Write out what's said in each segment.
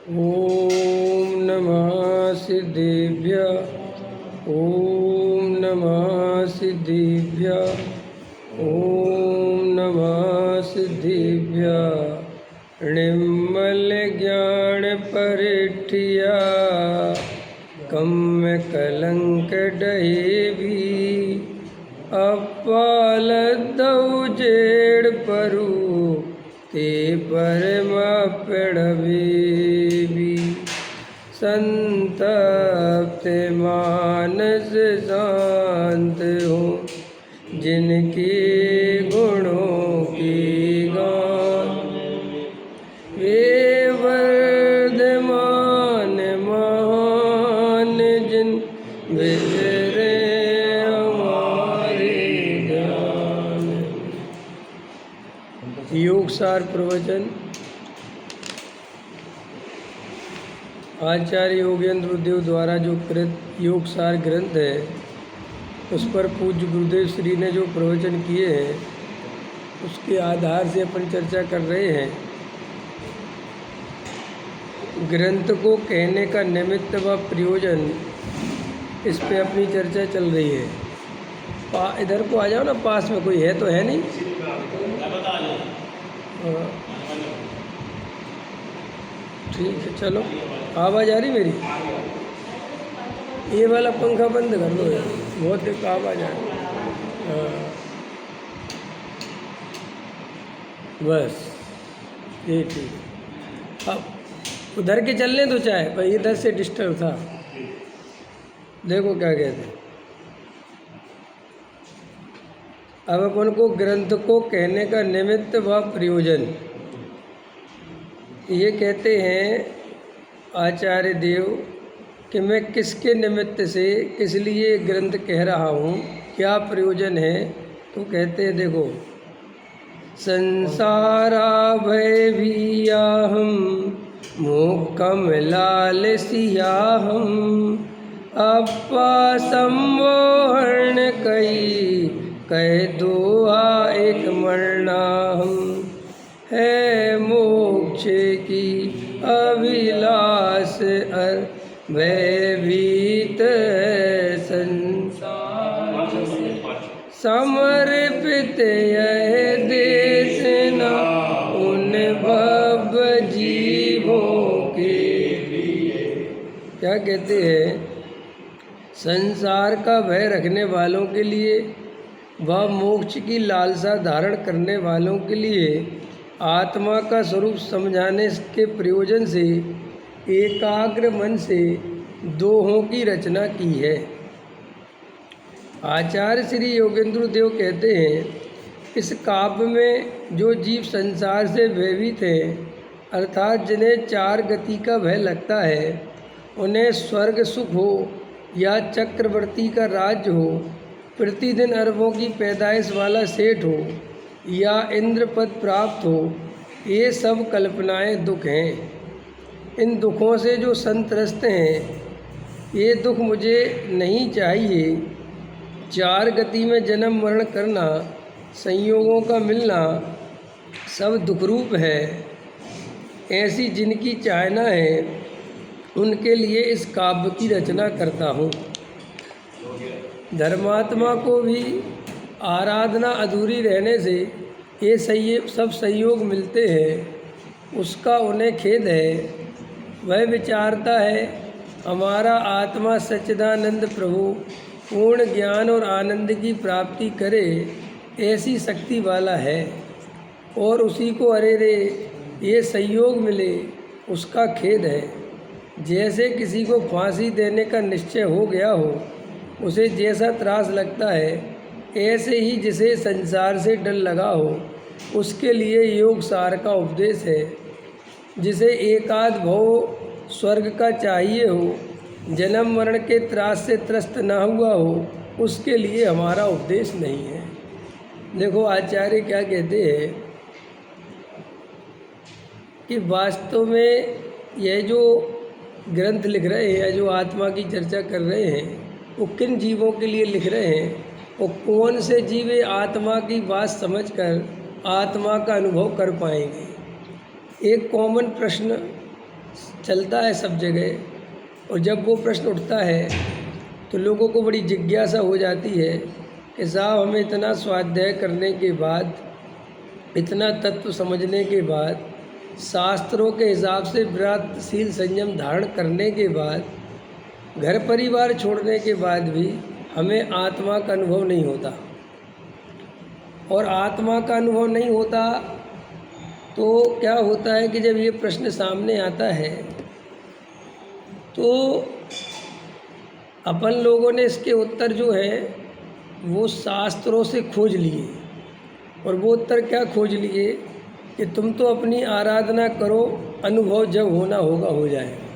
ओम नमः सिद्धिभ्यः। ओम नमः सिद्धिभ्यः। ओम नमः सिद्धिभ्यः। निर्मल ज्ञान परिठिया कम कलंक डहेवी। अपाल दऊ जेड़ परू ते परमा पेड़वी। संतप्त मानस शांत हो जिनके गुणों की गान। वे वर्धमान महान जिन विचरे हमारे ज्ञान। योगसार प्रवचन आचार्य योगेंद्र देव द्वारा जो कृत योगसार ग्रंथ है उस पर पूज्य गुरुदेव श्री ने जो प्रवचन किए हैं उसके आधार से अपन चर्चा कर रहे हैं। ग्रंथ को कहने का निमित्त व प्रयोजन इस पे अपनी चर्चा चल रही है। इधर को आ जाओ ना, पास में कोई है तो है नहीं। ठीक है, चलो। आवाज़ आ रही मेरी? ये वाला पंखा बंद कर दो यार, बहुत देर का आवाज़ आ रही। बस ये ठीक। अब उधर के चलने दो चाहे, पर इधर से डिस्टर्ब था। देखो क्या कहते हैं। अब अपन को ग्रंथ को कहने का निमित्त व प्रयोजन ये कहते हैं आचार्य देव कि मैं किसके निमित्त से किस लिए ग्रंथ कह रहा हूँ, क्या प्रयोजन है। तो कहते हैं देखो, संसारा भय भीया हम मोकम लाल सिया हम। अपा सम्मोहन कई कह दोहा एक मरना हम। है मोक्ष की अभिलाष भयभीत संसार समर्पित यह देश न उन भव जीवों के लिए। क्या कहते हैं? संसार का भय रखने वालों के लिए व मोक्ष की लालसा धारण करने वालों के लिए आत्मा का स्वरूप समझाने के प्रयोजन से एकाग्र मन से दोहों की रचना की है। आचार्य श्री योगेंद्र देव कहते हैं, इस काव्य में जो जीव संसार से भयभीत हैं, अर्थात जिन्हें चार गति का भय लगता है, उन्हें स्वर्ग सुख हो या चक्रवर्ती का राज्य हो, प्रतिदिन अरबों की पैदाइश वाला सेठ हो या इंद्र पद प्राप्त हो, ये सब कल्पनाएं दुख हैं। इन दुखों से जो संत्रस्त हैं, ये दुख मुझे नहीं चाहिए। चार गति में जन्म मरण करना, संयोगों का मिलना सब दुखरूप है। ऐसी जिनकी चाहना है उनके लिए इस काव्य की रचना करता हूँ। धर्मात्मा को भी आराधना अधूरी रहने से ये सब संयोग मिलते हैं, उसका उन्हें खेद है। वह विचारता है, हमारा आत्मा सच्चिदानंद प्रभु पूर्ण ज्ञान और आनंद की प्राप्ति करे ऐसी शक्ति वाला है, और उसी को अरे रे ये संयोग मिले उसका खेद है। जैसे किसी को फांसी देने का निश्चय हो गया हो, उसे जैसा त्रास लगता है, ऐसे ही जिसे संसार से डर लगा हो उसके लिए योग सार का उपदेश है। जिसे एकाध भव स्वर्ग का चाहिए हो, जन्म मरण के त्रास से त्रस्त ना हुआ हो, उसके लिए हमारा उपदेश नहीं है। देखो आचार्य क्या कहते हैं कि वास्तव में यह जो ग्रंथ लिख रहे हैं, जो आत्मा की चर्चा कर रहे हैं, वो किन जीवों के लिए लिख रहे हैं और कौन से जीव आत्मा की बात समझकर आत्मा का अनुभव कर पाएंगे। एक कॉमन प्रश्न चलता है सब जगह, और जब वो प्रश्न उठता है तो लोगों को बड़ी जिज्ञासा हो जाती है कि साहब हमें इतना स्वाध्याय करने के बाद, इतना तत्व समझने के बाद, शास्त्रों के हिसाब से व्रतशील संयम धारण करने के बाद, घर परिवार छोड़ने के बाद भी हमें आत्मा का अनुभव नहीं होता। और आत्मा का अनुभव नहीं होता तो क्या होता है कि जब ये प्रश्न सामने आता है तो अपन लोगों ने इसके उत्तर जो है वो शास्त्रों से खोज लिए, और वो उत्तर क्या खोज लिए कि तुम तो अपनी आराधना करो, अनुभव जब होना होगा हो जाएगा।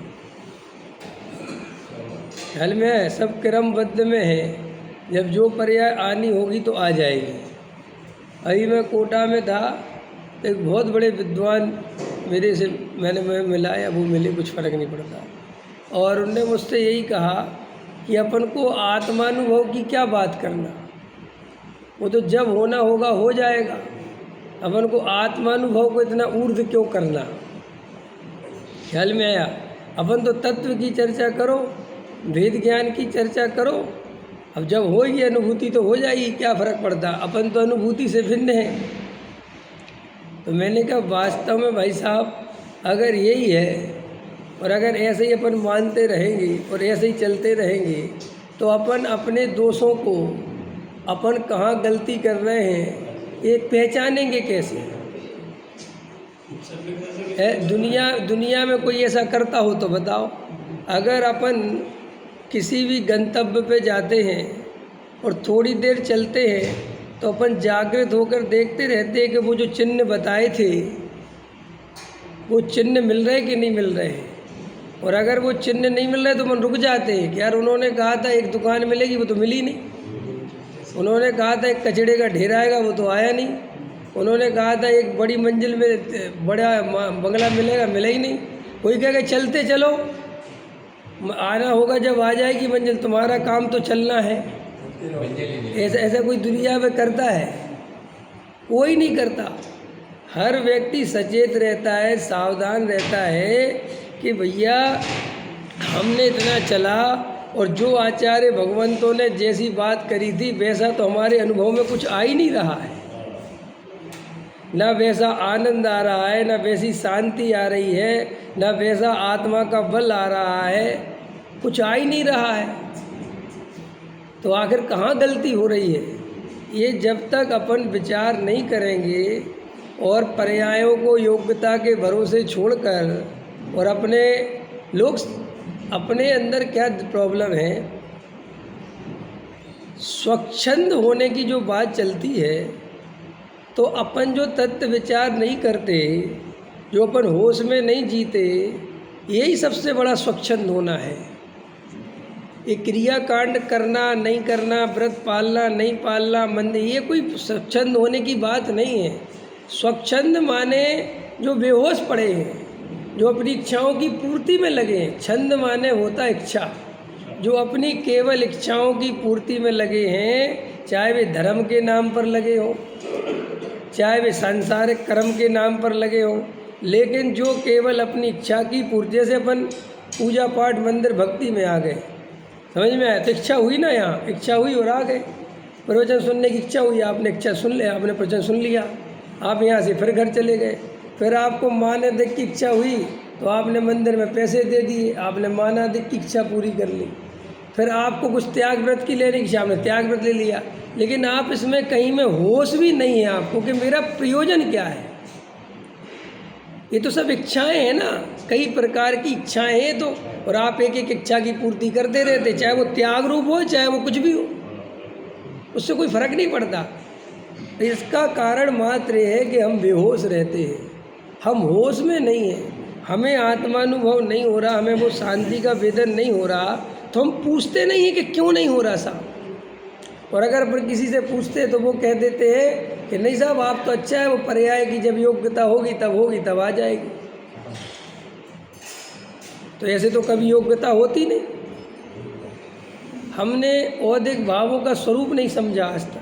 ख्याल में है, सब क्रमबद्ध में है, जब जो पर्याय आनी होगी तो आ जाएगी। अभी मैं कोटा में था, एक बहुत बड़े विद्वान मेरे से मैंने मिला या वो मिले, कुछ फ़र्क नहीं पड़ता, और उनने मुझसे यही कहा कि अपन को आत्मानुभव की क्या बात करना, वो तो जब होना होगा हो जाएगा, अपन को आत्मानुभव को इतना ऊर्ध्व क्यों करना। ख्याल में आया? अपन तो तत्व की चर्चा करो, वेद ज्ञान की चर्चा करो, अब जब होगी अनुभूति तो हो जाएगी, क्या फ़र्क पड़ता, अपन तो अनुभूति से भिन्न है। तो मैंने कहा वास्तव में भाई साहब अगर यही है, और अगर ऐसे ही अपन मानते रहेंगे और ऐसे ही चलते रहेंगे तो अपन अपने दोषों को, अपन कहाँ गलती कर रहे हैं ये पहचानेंगे कैसे। दुनिया में कोई ऐसा करता हो तो बताओ। अगर अपन किसी भी गंतव्य पे जाते हैं और थोड़ी देर चलते हैं तो अपन जागृत होकर देखते रहते हैं कि वो जो चिन्ह बताए थे वो चिन्ह मिल रहे कि नहीं मिल रहे हैं। और अगर वो चिन्ह नहीं मिल रहे तो अपन रुक जाते हैं कि यार उन्होंने कहा था एक दुकान मिलेगी, वो तो मिली नहीं। उन्होंने कहा था एक कचड़े का ढेर आएगा, वो तो आया नहीं। उन्होंने कहा था एक बड़ी मंजिल में बड़ा बंगला मिलेगा, मिला ही नहीं। कोई कहेगा चलते चलो, आना होगा जब आ जाएगी मंजिल, तुम्हारा काम तो चलना है। ऐसा ऐसा कोई दुनिया में करता है? कोई नहीं करता। हर व्यक्ति सचेत रहता है, सावधान रहता है कि भैया हमने इतना चला, और जो आचार्य भगवंतों ने जैसी बात करी थी वैसा तो हमारे अनुभव में कुछ आ ही नहीं रहा है। ना वैसा आनंद आ रहा है, ना वैसी शांति आ रही है, ना वैसा आत्मा का बल आ रहा है, कुछ आ ही नहीं रहा है। तो आखिर कहाँ गलती हो रही है? ये जब तक अपन विचार नहीं करेंगे और पर्यायों को योग्यता के भरोसे छोड़कर, और अपने लोग अपने अंदर क्या प्रॉब्लम है, स्वच्छंद होने की जो बात चलती है, तो अपन जो तत्व विचार नहीं करते, जो अपन होश में नहीं जीते, यही सबसे बड़ा स्वच्छंद होना है। ये क्रियाकांड करना नहीं करना, व्रत पालना नहीं पालना, मंदिर, ये कोई स्वच्छंद होने की बात नहीं है। स्वच्छंद माने जो बेहोश पड़े हैं, जो अपनी इच्छाओं की पूर्ति में लगे हैं। छंद माने होता इच्छा, जो अपनी केवल इच्छाओं की पूर्ति में लगे हैं, चाहे वे धर्म के नाम पर लगे हों, चाहे वे सांसारिक कर्म के नाम पर लगे हों, लेकिन जो केवल अपनी इच्छा की पूर्ति, जैसे अपन पूजा पाठ मंदिर भक्ति में आ गए, समझ में आया? तो इच्छा हुई ना, यहाँ इच्छा हुई और आ गए। प्रवचन सुनने की इच्छा हुई, आपने इच्छा सुन लिया, आपने प्रवचन सुन लिया, आप यहाँ से फिर घर चले गए। फिर आपको माना देख की इच्छा हुई तो आपने मंदिर में पैसे दे दिए, आपने माना देख की इच्छा पूरी कर ली। फिर आपको कुछ त्याग व्रत की लेने की इच्छा, आपने त्याग व्रत ले लिया, लेकिन आप इसमें कहीं में होश भी नहीं है आपको कि मेरा प्रयोजन क्या है। ये तो सब इच्छाएं हैं ना, कई प्रकार की इच्छाएं हैं, तो और आप एक एक इच्छा की पूर्ति करते रहते, चाहे वो त्याग रूप हो चाहे वो कुछ भी हो, उससे कोई फर्क नहीं पड़ता। इसका कारण मात्र ये है कि हम बेहोश रहते हैं, हम होश में नहीं हैं, हमें आत्मानुभव नहीं हो रहा, हमें वो शांति का वेदन नहीं हो रहा, तो हम पूछते नहीं हैं कि क्यों नहीं हो रहा साहब। और अगर पर किसी से पूछते तो वो कह देते हैं कि नहीं साहब आप तो अच्छा है, वो पर्याय की जब योग्यता होगी तब आ जाएगी। तो ऐसे तो कभी योग्यता होती नहीं। हमने औदिक भावों का स्वरूप नहीं समझा आज तक।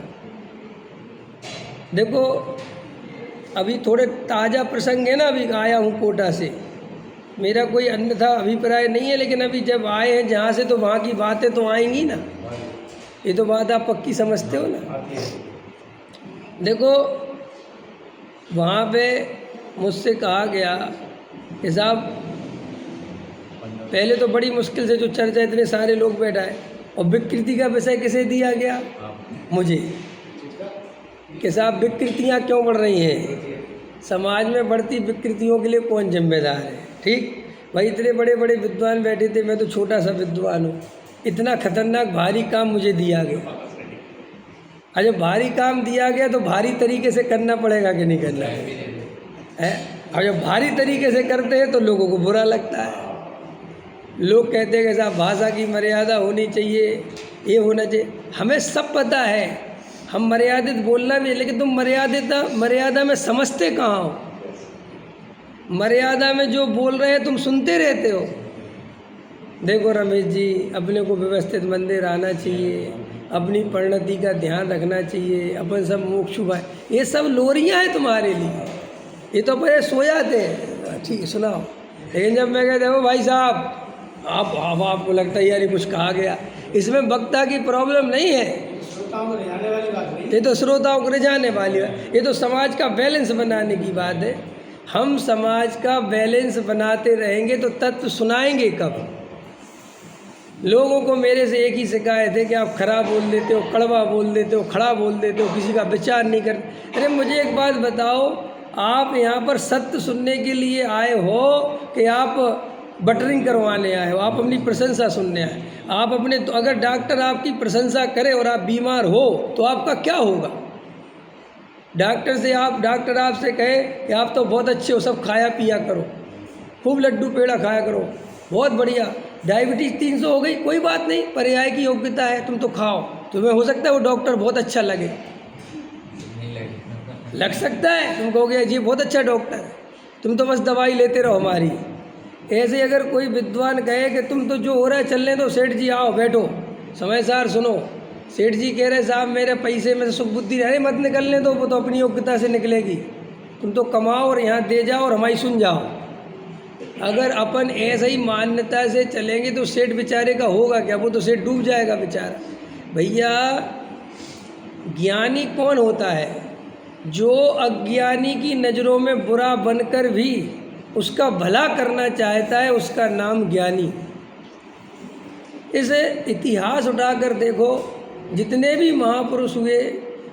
देखो अभी थोड़े ताज़ा प्रसंग है ना, अभी आया हूँ कोटा से, मेरा कोई अन्यथा अभिप्राय नहीं है, लेकिन अभी जब आए हैं जहाँ से तो वहाँ की बातें तो आएंगी ना। ये तो बात आप पक्की समझते हो ना। देखो वहाँ पे मुझसे कहा गया कि साहब पहले तो बड़ी मुश्किल से जो चर्चा इतने सारे लोग बैठाए, और विकृति का विषय किसे दिया गया? मुझे, कि साहब विकृतियाँ क्यों बढ़ रही हैं, समाज में बढ़ती विकृतियों के लिए कौन जिम्मेदार है। ठीक भाई, इतने बड़े बड़े विद्वान बैठे थे, मैं तो छोटा सा विद्वान हूँ। इतना खतरनाक भारी काम मुझे दिया गया। और जब भारी काम दिया गया तो भारी तरीके से करना पड़ेगा कि नहीं करना है? और जब भारी तरीके से करते हैं तो लोगों को बुरा लगता है। लोग कहते हैं कि साहब भाषा की मर्यादा होनी चाहिए, ये होना चाहिए। हमें सब पता है, हम मर्यादित बोलना भी है, लेकिन तुम मर्यादा में समझते कहाँ हो? मर्यादा में जो बोल रहे हैं तुम सुनते रहते हो। देखो रमेश जी, अपने को व्यवस्थित मंदिर आना चाहिए, अपनी परिणति का ध्यान रखना चाहिए, अपन सब मोक्षु भाई, ये सब लोरियाँ हैं तुम्हारे लिए। ये तो पहले सो जाते हैं, ठीक है सुनाओ। लेकिन जब मैं कहता हूँ भाई साहब आपको लगता है यार ये कुछ कहा गया, इसमें वक्ता की प्रॉब्लम नहीं है, ये तो श्रोताओं को रिझाने वाली है। ये तो समाज का बैलेंस बनाने की बात है। हम समाज का बैलेंस बनाते रहेंगे तो तत्व सुनाएंगे कब? लोगों को मेरे से एक ही शिकायत है कि आप खराब बोल देते हो, कड़वा बोल देते हो, खड़ा बोल देते हो, किसी का विचार नहीं करते। अरे मुझे एक बात बताओ, आप यहाँ पर सत्य सुनने के लिए आए हो कि आप बटरिंग करवाने आए हो? आप अपनी प्रशंसा सुनने आए? आप अपने तो अगर डॉक्टर आपकी प्रशंसा करे और आप बीमार हो तो आपका क्या होगा? डॉक्टर आपसे कहे कि आप तो बहुत अच्छे हो, सब खाया पिया करो, खूब लड्डू पेड़ा खाया करो, बहुत बढ़िया, डायबिटीज़ 300 हो गई, कोई बात नहीं, पर्याय की योग्यता है, तुम तो खाओ। तुम्हें हो सकता है वो डॉक्टर बहुत अच्छा लगे, लग सकता है, तुम कहोगे जी बहुत अच्छा डॉक्टर है, तुम तो बस दवाई लेते रहो हमारी। ऐसे अगर कोई विद्वान कहे कि तुम तो जो हो रहा है चलने दो, सेठ जी आओ बैठो, समय सार सुनो, सेठ जी कह रहे साहब मेरे पैसे में से सुख बुद्धि रहे मत निकलने दो, वो तो अपनी योग्यता से निकलेगी, तुम तो कमाओ और यहाँ दे जाओ और हमारी सुन जाओ। अगर अपन ऐसे ही मान्यता से चलेंगे तो सेठ बेचारे का होगा क्या? वो तो सेठ डूब जाएगा बेचारा। भैया ज्ञानी कौन होता है? जो अज्ञानी की नज़रों में बुरा बनकर भी उसका भला करना चाहता है, उसका नाम ज्ञानी। इसे इतिहास उठाकर देखो, जितने भी महापुरुष हुए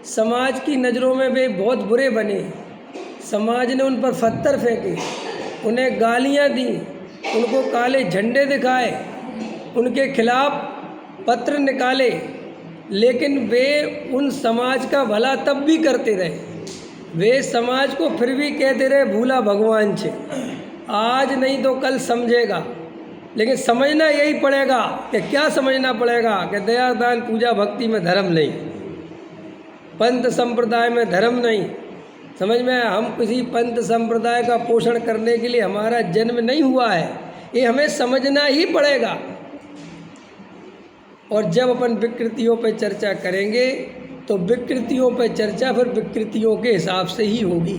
समाज की नज़रों में वे बहुत बुरे बने, समाज ने उन पर पत्थर फेंके, उन्हें गालियाँ दी, उनको काले झंडे दिखाए, उनके खिलाफ पत्र निकाले, लेकिन वे उन समाज का भला तब भी करते रहे। वे समाज को फिर भी कहते रहे भूला भगवान छे, आज नहीं तो कल समझेगा। लेकिन समझना यही पड़ेगा कि क्या समझना पड़ेगा कि दया दान पूजा भक्ति में धर्म नहीं, पंथ संप्रदाय में धर्म नहीं। समझ में, हम किसी पंथ संप्रदाय का पोषण करने के लिए हमारा जन्म नहीं हुआ है, ये हमें समझना ही पड़ेगा। और जब अपन विकृतियों पर चर्चा करेंगे तो विकृतियों पर चर्चा फिर विकृतियों के हिसाब से ही होगी।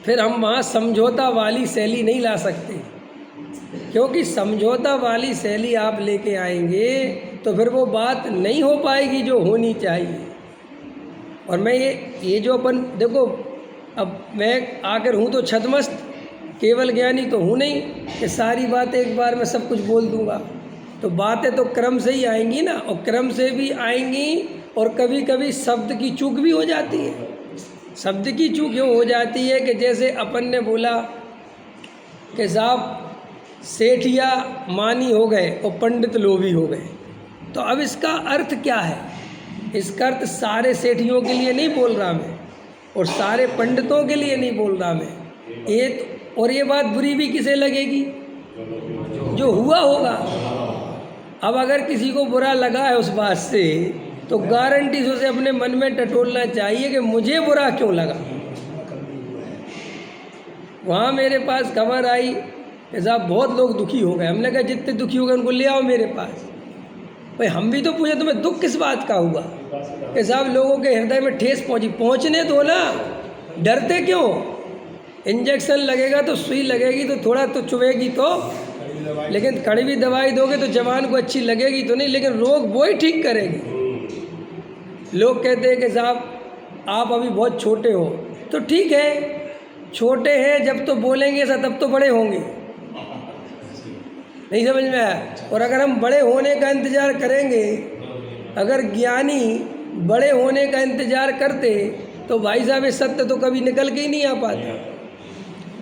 फिर हम वहाँ समझौता वाली शैली नहीं ला सकते, क्योंकि समझौता वाली शैली आप लेके आएंगे तो फिर वो बात नहीं हो पाएगी जो होनी चाहिए। और मैं ये जो अपन देखो, अब मैं आकर हूँ तो छद्मस्त, केवल ज्ञानी तो हूँ नहीं कि सारी बातें एक बार में सब कुछ बोल दूँगा। तो बातें तो क्रम से ही आएंगी ना, और क्रम से भी आएंगी, और कभी कभी शब्द की चूक भी हो जाती है। शब्द की चूक यूँ हो जाती है कि जैसे अपन ने बोला कि साहब सेठिया मानी हो गए और पंडित लोभी हो गए, तो अब इसका अर्थ क्या है? इसका अर्थ सारे सेठियों के लिए नहीं बोल रहा मैं, और सारे पंडितों के लिए नहीं बोल रहा मैं। और ये बात बुरी भी किसे लगेगी? जो हुआ होगा। अब अगर किसी को बुरा लगा है उस बात से, तो गारंटी से उसे अपने मन में टटोलना चाहिए कि मुझे बुरा क्यों लगा। वहाँ मेरे पास खबर आई कि साहब बहुत लोग दुखी हो गए। हमने कहा जितने दुखी हो गए उनको ले आओ मेरे पास। भाई हम भी तो पूछे तुम्हें दुख किस बात का हुआ? कि साहब लोगों के हृदय में ठेस पहुँची, पहुँचने दो ना, डरते क्यों? इंजेक्शन लगेगा तो सुई लगेगी तो थोड़ा तो चुभेगी तो, लेकिन कड़वी दवाई दोगे तो जवान को अच्छी लगेगी तो नहीं, लेकिन रोग वो ही ठीक करेगी। लोग कहते हैं कि साहब आप अभी बहुत छोटे हो, तो ठीक है, छोटे हैं जब तो बोलेंगे ऐसा तब तो बड़े होंगे, नहीं समझ में आया। और अगर हम बड़े होने का इंतज़ार करेंगे, अगर ज्ञानी बड़े होने का इंतज़ार करते तो भाई साहब ये सत्य तो कभी निकल के ही नहीं आ पाता।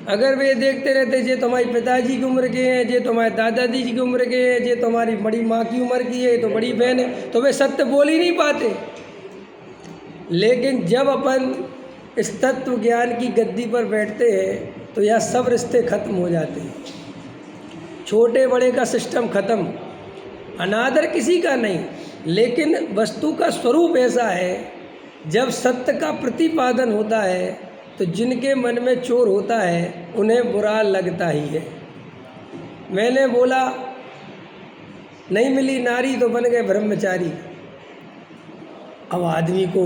अगर वे देखते रहते जे तुम्हारी पिताजी की उम्र के हैं, जे तुम्हारे दादाजी की उम्र के हैं, जे तुम्हारी बड़ी माँ की उम्र की है, तो बड़ी बहन है, तो वे सत्य बोल ही नहीं पाते। लेकिन जब अपन इस तत्व ज्ञान की गद्दी पर बैठते हैं तो यह सब रिश्ते खत्म हो जाते हैं। छोटे बड़े का सिस्टम खत्म, अनादर किसी का नहीं, लेकिन वस्तु का स्वरूप ऐसा है जब सत्य का प्रतिपादन होता है तो जिनके मन में चोर होता है उन्हें बुरा लगता ही है। मैंने बोला नहीं मिली नारी तो बन गए ब्रह्मचारी। अब आदमी को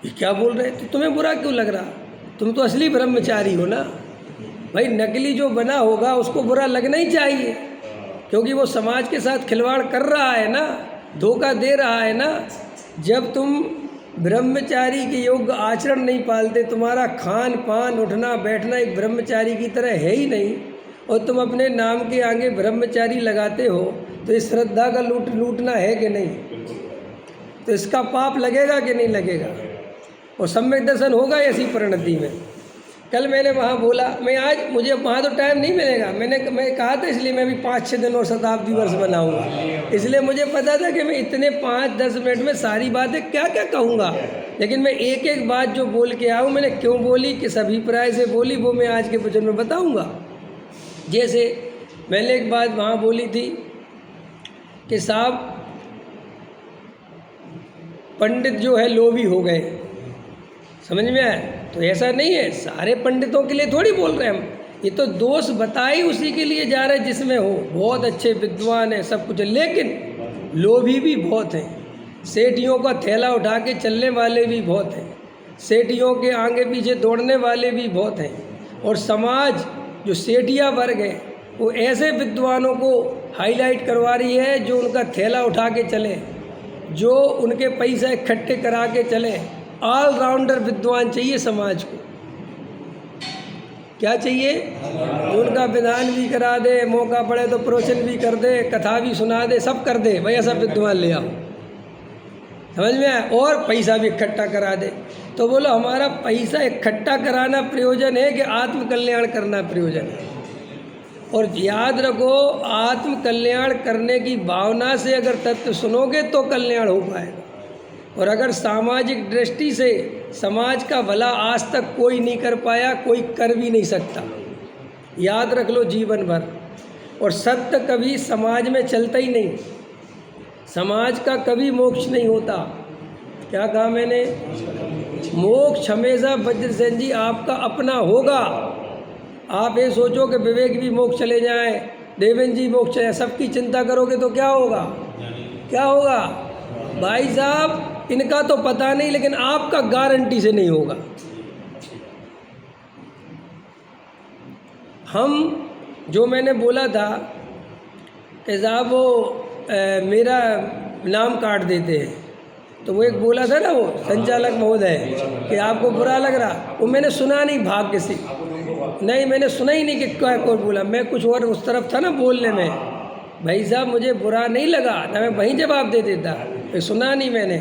ये क्या बोल रहे, तो तुम्हें बुरा क्यों लग रहा, तुम तो असली ब्रह्मचारी हो ना। भाई नकली जो बना होगा उसको बुरा लगना ही चाहिए, क्योंकि वो समाज के साथ खिलवाड़ कर रहा है ना, धोखा दे रहा है ना। जब तुम ब्रह्मचारी के योग्य आचरण नहीं पालते, तुम्हारा खान पान उठना बैठना एक ब्रह्मचारी की तरह है ही नहीं, और तुम अपने नाम के आगे ब्रह्मचारी लगाते हो, तो इस श्रद्धा का लूटना है कि नहीं, तो इसका पाप लगेगा कि नहीं लगेगा। और सम्यक दर्शन होगा ऐसी परिणति में। कल मैंने वहाँ बोला, मैं आज मुझे वहाँ तो टाइम नहीं मिलेगा, मैं कहा था, इसलिए मैं भी 5-6 दिन और शताब्दी वर्ष बनाऊंगा, इसलिए मुझे पता था कि मैं इतने 5-10 मिनट में सारी बातें क्या क्या कहूँगा। लेकिन मैं एक एक बात जो बोल के आऊँ, मैंने क्यों बोली, किस अभिप्राय से बोली, वो मैं आज के वचन में बताऊँगा। जैसे मैंने एक बात वहाँ बोली थी कि साहब पंडित जो है लोभी हो गए, समझ में आया। तो ऐसा नहीं है, सारे पंडितों के लिए थोड़ी बोल रहे हैं हम, ये तो दोष बताए उसी के लिए जा रहे हैं जिसमें हो, बहुत अच्छे विद्वान हैं सब कुछ है, लेकिन लोभी भी बहुत हैं। सेठियों का थैला उठा के चलने वाले भी बहुत हैं, सेठियों के आगे पीछे दौड़ने वाले भी बहुत हैं। और समाज जो सेठिया वर्ग है वो ऐसे विद्वानों को हाईलाइट करवा रही है जो उनका थैला उठा के चले, जो उनके पैसे इकट्ठे करा के चले। ऑलराउंडर विद्वान चाहिए समाज को। क्या चाहिए, उनका विधान भी करा दे, मौका पड़े तो प्रवचन भी कर दे, कथा भी सुना दे, सब कर दे, भाई ऐसा विद्वान ले आओ, समझ में आया। और पैसा भी इकट्ठा करा दे। तो बोलो हमारा पैसा इकट्ठा कराना प्रयोजन है कि आत्म कल्याण करना प्रयोजन है। और याद रखो, आत्म कल्याण करने की भावना से अगर तत्व सुनोगे तो कल्याण हो पाएगा। और अगर सामाजिक दृष्टि से समाज का भला आज तक कोई नहीं कर पाया, कोई कर भी नहीं सकता, याद रख लो जीवन भर। और सत्य कभी समाज में चलता ही नहीं, समाज का कभी मोक्ष नहीं होता। क्या कहा मैंने, मोक्ष हमेशा वज्रसेन जी आपका अपना होगा। आप ये सोचो कि विवेक भी मोक्ष चले जाएं, देवेंद्र जी मोक्ष चले, सबकी चिंता करोगे तो क्या होगा, क्या होगा भाई साहब, इनका तो पता नहीं, लेकिन आपका गारंटी से नहीं होगा। हम जो मैंने बोला था कि साहब वो मेरा नाम काट देते हैं, तो वो एक बोला था ना वो संचालक महोदय कि आपको बुरा लग रहा, वो मैंने सुना नहीं, भाग्य से नहीं, मैंने सुना ही नहीं कि क्या कोई बोला, मैं कुछ और उस तरफ था ना बोलने में। भाई साहब मुझे बुरा नहीं लगा ना, मैं वहीं जवाब दे देता, फिर सुना नहीं मैंने।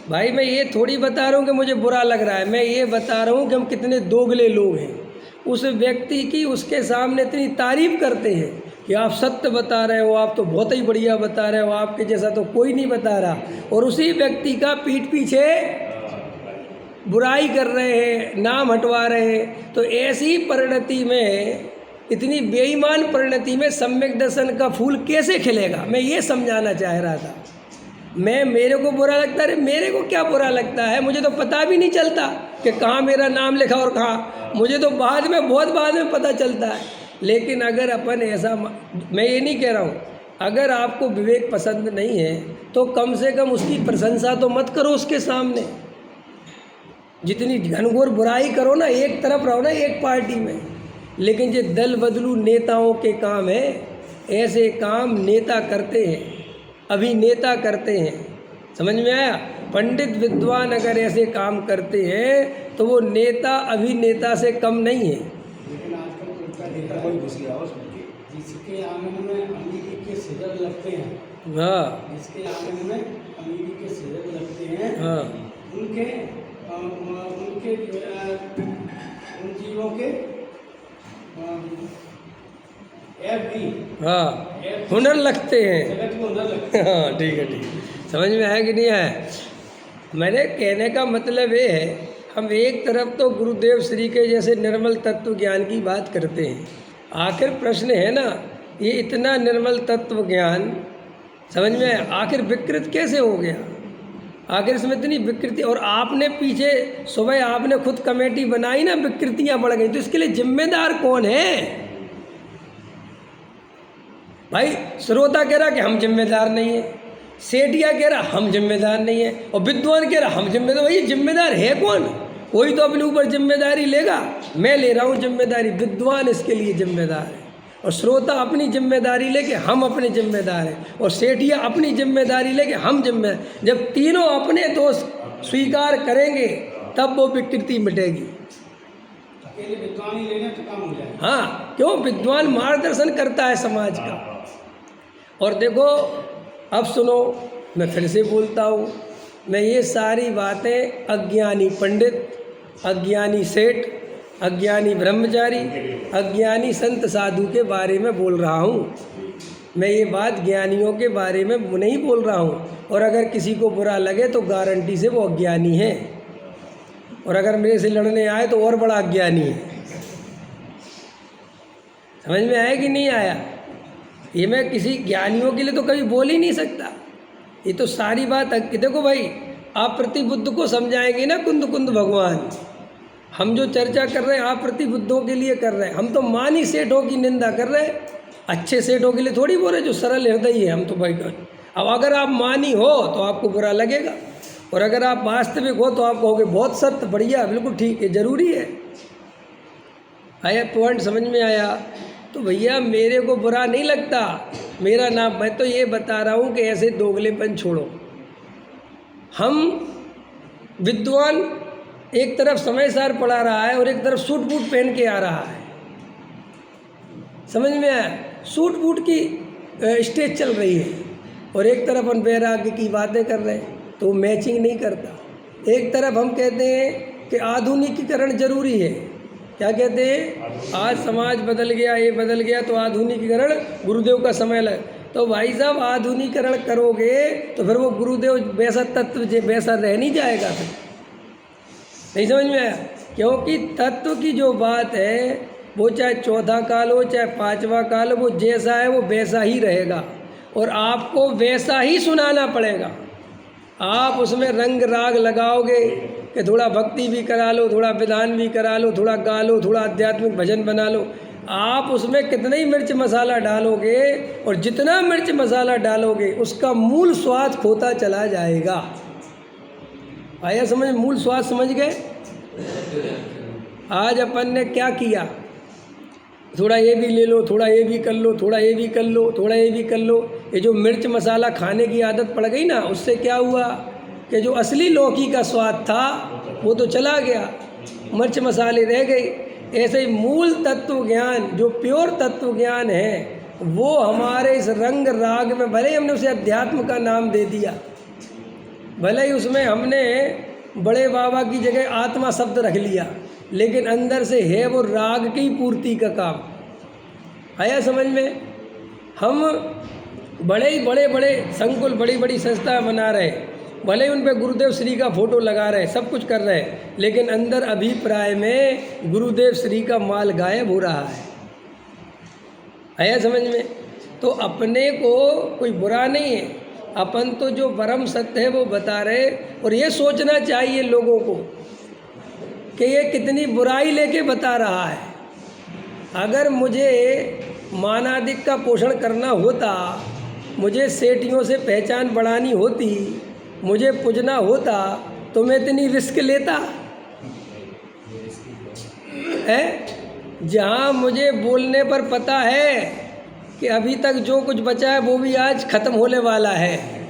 भाई मैं ये थोड़ी बता रहा हूँ कि मुझे बुरा लग रहा है, मैं ये बता रहा हूँ कि हम कितने दोगले लोग हैं। उस व्यक्ति की उसके सामने इतनी तारीफ करते हैं कि आप सत्य बता रहे हो, आप तो बहुत ही बढ़िया बता रहे हो, आपके जैसा तो कोई नहीं बता रहा, और उसी व्यक्ति का पीठ पीछे बुराई कर रहे हैं, नाम हटवा रहे हैं। तो ऐसी परिणति में, इतनी बेईमान परिणति में सम्यक दर्शन का फूल कैसे खिलेगा, मैं ये समझाना चाह रहा था। मेरे को बुरा लगता है, मेरे को क्या बुरा लगता है, मुझे तो पता भी नहीं चलता कि कहाँ मेरा नाम लिखा और कहाँ, मुझे तो बाद में, बहुत बाद में पता चलता है। लेकिन अगर अपन ऐसा, मैं ये नहीं कह रहा हूँ, अगर आपको विवेक पसंद नहीं है तो कम से कम उसकी प्रशंसा तो मत करो उसके सामने। जितनी घनघोर बुराई करो ना, एक तरफ रहो ना एक पार्टी में, लेकिन जो दल बदलू नेताओं के काम है, ऐसे काम नेता करते हैं, अभिनेता करते हैं। समझ में आया? पंडित विद्वान अगर ऐसे काम करते हैं तो वो नेता अभिनेता से कम नहीं है। लेकिन आजकल तो उनका नेता कोई घुस गया उसमें, जिसके आंगन में अमीरी के सिजर लगते हैं, हाँ, जिसके आंगन में अमीरी के सिजर लगते हैं, हाँ, उनके उनके उन जीवों के ऐप भी, हाँ, हुनर लगते हैं। जगत को हुनर लगते हैं। हाँ, ठीक है, ठीक है। समझ में आया कि नहीं आया? मेरे कहने का मतलब ये है, हम एक तरफ तो गुरुदेव श्री के जैसे निर्मल तत्व ज्ञान की बात करते हैं, आखिर प्रश्न है ना, ये इतना निर्मल तत्व ज्ञान समझ में आया, आखिर विकृत कैसे हो गया? आखिर इसमें इतनी विकृति, और आपने पीछे सुबह आपने खुद कमेटी बनाई ना, विकृतियां बढ़ गई, तो इसके लिए जिम्मेदार कौन है? भाई श्रोता कह रहा कि हम जिम्मेदार नहीं है, सेठिया कह रहा हम जिम्मेदार नहीं है, और विद्वान कह रहा हम जिम्मेदार। भाई जिम्मेदार है कौन? कोई तो अपने ऊपर जिम्मेदारी लेगा। मैं ले रहा हूँ जिम्मेदारी, विद्वान इसके लिए जिम्मेदार है, और श्रोता अपनी जिम्मेदारी लेके हम अपने जिम्मेदार हैं, और सेठिया अपनी जिम्मेदारी लेके हम जिम्मेदार। जब तीनों अपने दोष स्वीकार करेंगे तब वो विकृति मिटेगी। अकेले विद्वान ही लेने तो काम हो जाएगा। हाँ, क्यों? विद्वान मार्गदर्शन करता है समाज का। और देखो, अब सुनो, मैं फिर से बोलता हूँ, मैं ये सारी बातें अज्ञानी पंडित, अज्ञानी सेठ, अज्ञानी ब्रह्मचारी, अज्ञानी संत साधु के बारे में बोल रहा हूँ। मैं ये बात ज्ञानियों के बारे में नहीं बोल रहा हूँ, और अगर किसी को बुरा लगे तो गारंटी से वो अज्ञानी है, और अगर मेरे से लड़ने आए तो और बड़ा अज्ञानी है। समझ में आया कि नहीं आया? ये मैं किसी ज्ञानियों के लिए तो कभी बोल ही नहीं सकता। ये तो सारी बात देखो भाई, आप प्रतिबुद्ध को समझाएंगे ना, कुंद कुंद भगवान। हम जो चर्चा कर रहे हैं आप प्रतिबुद्धों के लिए कर रहे हैं, हम तो मानी सेठों की निंदा कर रहे हैं, अच्छे सेठों के लिए थोड़ी बोल रहे जो सरल हृदय है। हम तो भाई, अब अगर आप मानी हो तो आपको बुरा लगेगा, और अगर आप वास्तविक हो तो आप कहोगे बहुत सत्य, बढ़िया, बिल्कुल ठीक है, ज़रूरी है। आया पॉइंट समझ में आया? तो भैया मेरे को बुरा नहीं लगता, मेरा नाम, मैं तो ये बता रहा हूँ कि ऐसे दोगलेपन छोड़ो। हम विद्वान एक तरफ समय सार पढ़ा रहा है और एक तरफ सूट बूट पहन के आ रहा है, समझ में आया? सूट बूट की स्टेज चल रही है, और एक तरफ हम वैराग्य की बातें कर रहे हैं, तो मैचिंग नहीं करता। एक तरफ हम कहते हैं कि आधुनिकीकरण जरूरी है, क्या कहते हैं? आज समाज बदल गया, ये बदल गया, तो आधुनिकीकरण, गुरुदेव का समय लग। तो भाई साहब आधुनिकीकरण करोगे तो फिर वो गुरुदेव वैसा तत्व वैसा रह नहीं जाएगा, फिर नहीं समझ में आया? क्योंकि तत्व की जो बात है वो चाहे चौथा काल हो चाहे पांचवा काल हो, वो जैसा है वो वैसा ही रहेगा, और आपको वैसा ही सुनाना पड़ेगा। आप उसमें रंग राग लगाओगे कि थोड़ा भक्ति भी करा लो, थोड़ा विधान भी करा लो, थोड़ा गा लो, थोड़ा आध्यात्मिक भजन बना लो, आप उसमें कितना ही मिर्च मसाला डालोगे, और जितना मिर्च मसाला डालोगे उसका मूल स्वाद खोता चला जाएगा। आया समझ? मूल स्वाद समझ गए? आज अपन ने क्या किया, थोड़ा ये भी ले लो, थोड़ा ये भी कर लो, थोड़ा ये भी कर लो, थोड़ा ये भी कर लो। ये जो मिर्च मसाला खाने की आदत पड़ गई ना, उससे क्या हुआ कि जो असली लौकी का स्वाद था वो तो चला गया, मिर्च मसाले रह गए। ऐसे ही मूल तत्व ज्ञान, जो प्योर तत्व ज्ञान है, वो हमारे इस रंग राग में, भले ही हमने उसे अध्यात्म का नाम दे दिया, भले ही उसमें हमने बड़े बाबा की जगह आत्मा शब्द रख लिया, लेकिन अंदर से है वो राग की पूर्ति का काम। आया समझ में? हम बड़े ही बड़े संकुल, बड़ी बड़ी संस्था बना रहे, भले ही उन पे गुरुदेव श्री का फोटो लगा रहे, सब कुछ कर रहे, लेकिन अंदर अभिप्राय में गुरुदेव श्री का माल गायब हो रहा है। आया समझ में? तो अपने को कोई बुरा नहीं है, अपन तो जो परम सत्य है वो बता रहे, और ये सोचना चाहिए लोगों को कि ये कितनी बुराई लेके बता रहा है। अगर मुझे मानाधिक का पोषण करना होता, मुझे सेठियों से पहचान बढ़ानी होती, मुझे पूजना होता, तो मैं इतनी रिस्क लेता? है, जहाँ मुझे बोलने पर पता है कि अभी तक जो कुछ बचा है वो भी आज ख़त्म होने वाला है।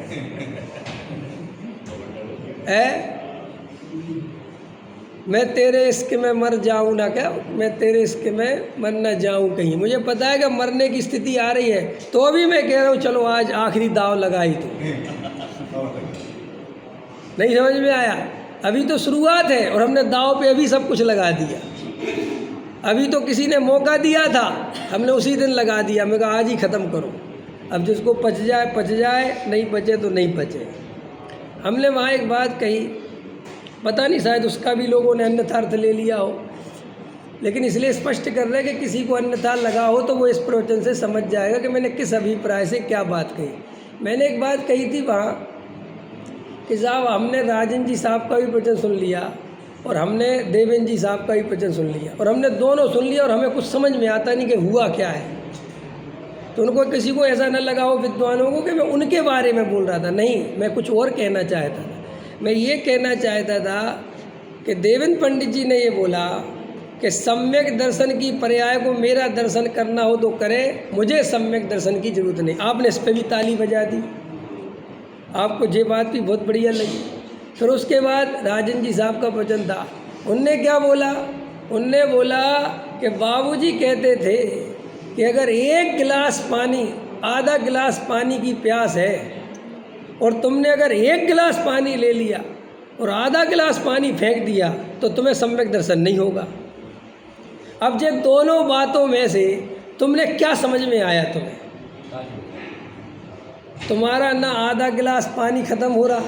मैं तेरे इश्क में मर जाऊँ ना, क्या मैं तेरे इश्क में मर ना जाऊँ कहीं। मुझे पता है कि मरने की स्थिति आ रही है, तो भी मैं कह रहा हूँ चलो आज आखिरी दाव लगाई। तो नहीं समझ में आया? अभी तो शुरुआत है और हमने दाव पे अभी सब कुछ लगा दिया। अभी तो किसी ने मौका दिया था, हमने उसी दिन लगा दिया। मैं कहा आज ही ख़त्म करो, अब जिसको पच जाए, नहीं पचे तो नहीं पचे। हमने वहाँ एक बात कही, पता नहीं शायद उसका भी लोगों ने अन्यथा अर्थ ले लिया हो, लेकिन इसलिए स्पष्ट कर रहे हैं कि किसी को अन्यथा लगा हो तो वो इस प्रवचन से समझ जाएगा कि मैंने किस अभिप्राय से क्या बात कही। मैंने एक बात कही थी वहाँ कि साहब हमने राजन जी साहब का भी प्रवचन सुन लिया और हमने देवेंद्र जी साहब का भी प्रवचन सुन लिया, और हमने दोनों सुन लिया और हमें कुछ समझ में आता नहीं कि हुआ क्या है। तो उनको किसी को ऐसा न लगा हो विद्वानों को कि मैं उनके बारे में बोल रहा था। नहीं, मैं कुछ और कहना चाहता था। मैं ये कहना चाहता था कि देवेंद्र पंडित जी ने ये बोला कि सम्यक दर्शन की पर्याय को मेरा दर्शन करना हो तो करे, मुझे सम्यक दर्शन की जरूरत नहीं। आपने इस पर भी ताली बजा दी, आपको ये बात भी बहुत बढ़िया लगी। फिर उसके बाद राजन जी साहब का वचन था, उनने क्या बोला? उनने बोला कि बाबूजी कहते थे कि अगर एक गिलास पानी, आधा गिलास पानी की प्यास है और तुमने अगर एक गिलास पानी ले लिया और आधा गिलास पानी फेंक दिया तो तुम्हें सम्यक दर्शन नहीं होगा। अब ये दोनों बातों में से तुमने क्या समझ में आया? तुम्हारा ना आधा गिलास पानी ख़त्म हो रहा,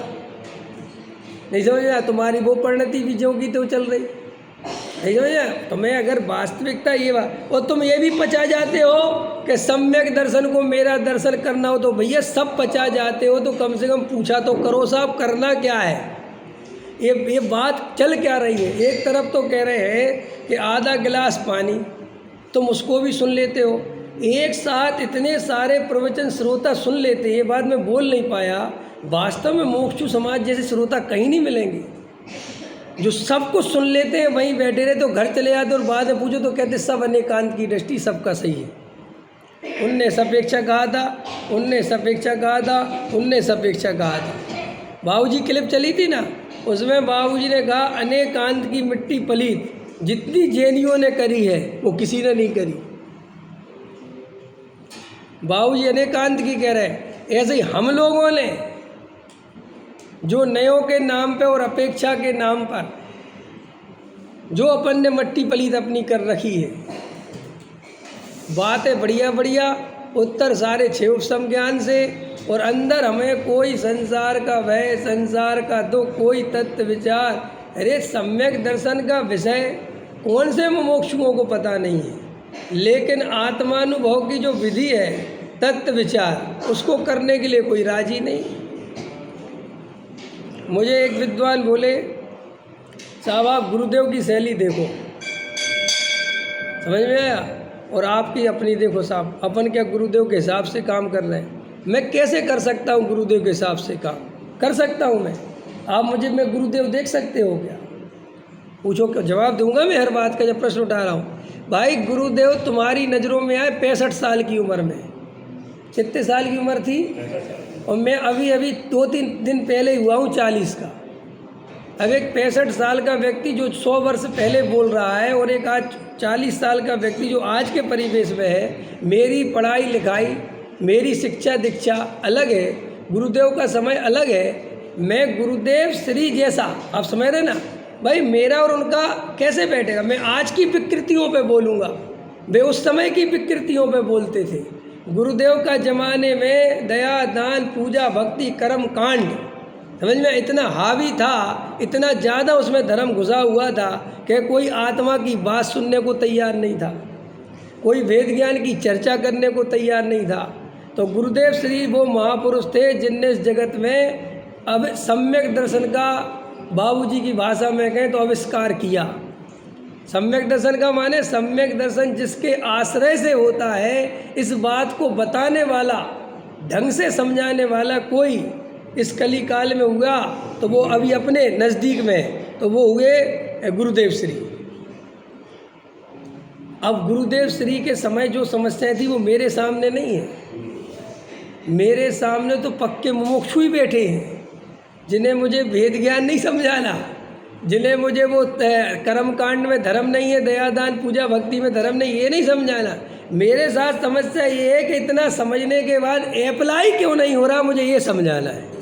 नहीं समझ में आया? तुम्हारी वो परिणति भी जो की तो चल रही, नहीं समझ आया? तुम्हें अगर वास्तविकता ये बात, और तुम ये भी पचा जाते हो कि सम्यक दर्शन को मेरा दर्शन करना हो तो भैया सब पचा जाते हो तो कम से कम पूछा तो करो साहब करना क्या है, ये बात चल क्या रही है। एक तरफ तो कह रहे हैं कि आधा गिलास पानी, तुम उसको भी सुन लेते हो। एक साथ इतने सारे प्रवचन श्रोता सुन लेते, ये बात मैं बोल नहीं पाया। वास्तव में मोक्षु समाज जैसे श्रोता कहीं नहीं मिलेंगे जो सब कुछ सुन लेते हैं, वहीं बैठे रहते, तो घर चले जाते और बाद में पूछो तो कहते सब अनेकांत की दृष्टि सबका सही है। उनने सपेक्षा कहा था, उनने सपेक्षा कहा था, उनने सपेक्षा कहा था। बाबूजी क्लिप चली थी ना, उसमें बाबूजी ने कहा अनेकांत की मिट्टी पलीत जितनी जैनियों ने करी है वो किसी ने नहीं करी। बाबूजी अनेकांत की कह रहे हैं। ऐसे ही हम लोगों ने जो नयों के नाम पे और अपेक्षा के नाम पर जो अपन ने मट्टी पलीत अपनी कर रखी है, बातें बढ़िया बढ़िया, उत्तर सारे 6 उपसम ज्ञान से, और अंदर हमें कोई संसार का भय, संसार का दुख, कोई तत्व विचार। अरे सम्यक दर्शन का विषय कौन से मुमुक्षुओं को पता नहीं है, लेकिन आत्मानुभव की जो विधि है तत्व विचार, उसको करने के लिए कोई राजी नहीं। मुझे एक विद्वान बोले, साहब आप गुरुदेव की शैली देखो, समझ में आया, और आपकी अपनी देखो साहब। अपन क्या गुरुदेव के हिसाब से काम कर रहे हैं? मैं कैसे कर सकता हूँ गुरुदेव के हिसाब से काम? कर सकता हूँ मैं? आप मुझे मैं गुरुदेव देख सकते हो क्या? पूछो, क्या जवाब दूंगा मैं हर बात का जब प्रश्न उठा रहा हूँ। भाई गुरुदेव तुम्हारी नज़रों में आए 65 साल की उम्र में, कितने साल की उम्र थी? और मैं अभी 2-3 दिन पहले हुआ हूँ 40 का। अब एक 65 साल का व्यक्ति जो 100 वर्ष पहले बोल रहा है और एक आज 40 साल का व्यक्ति जो आज के परिवेश में है, मेरी पढ़ाई लिखाई, मेरी शिक्षा दीक्षा अलग है, गुरुदेव का समय अलग है। मैं गुरुदेव श्री जैसा, आप समझ रहे ना भाई, मेरा और उनका कैसे बैठेगा? मैं आज की विकृतियों पे बोलूँगा, वे उस समय की विकृतियों पे बोलते थे। गुरुदेव का ज़माने में दया दान पूजा भक्ति कर्म कांड समझ में इतना हावी था, इतना ज़्यादा उसमें धर्म घुसा हुआ था कि कोई आत्मा की बात सुनने को तैयार नहीं था, कोई वेद ज्ञान की चर्चा करने को तैयार नहीं था। तो गुरुदेव श्री वो महापुरुष थे जिनने इस जगत में अब सम्यक दर्शन का, बाबूजी की भाषा में कहें तो आविष्कार किया। सम्यक दर्शन का माने सम्यक दर्शन जिसके आश्रय से होता है, इस बात को बताने वाला, ढंग से समझाने वाला कोई इस कली काल में हुआ तो वो अभी अपने नज़दीक में, तो वो हुए गुरुदेव श्री। अब गुरुदेव श्री के समय जो समस्याएं थी वो मेरे सामने नहीं है, मेरे सामने तो पक्के मुमुक्षु ही बैठे हैं, जिन्हें मुझे भेद ज्ञान नहीं समझाना, जिन्हें मुझे वो कर्म कांड में धर्म नहीं है, दया दान पूजा भक्ति में धर्म नहीं, ये नहीं समझाना। मेरे साथ समस्या ये है कि इतना समझने के बाद अप्लाई क्यों नहीं हो रहा, मुझे ये समझाना है।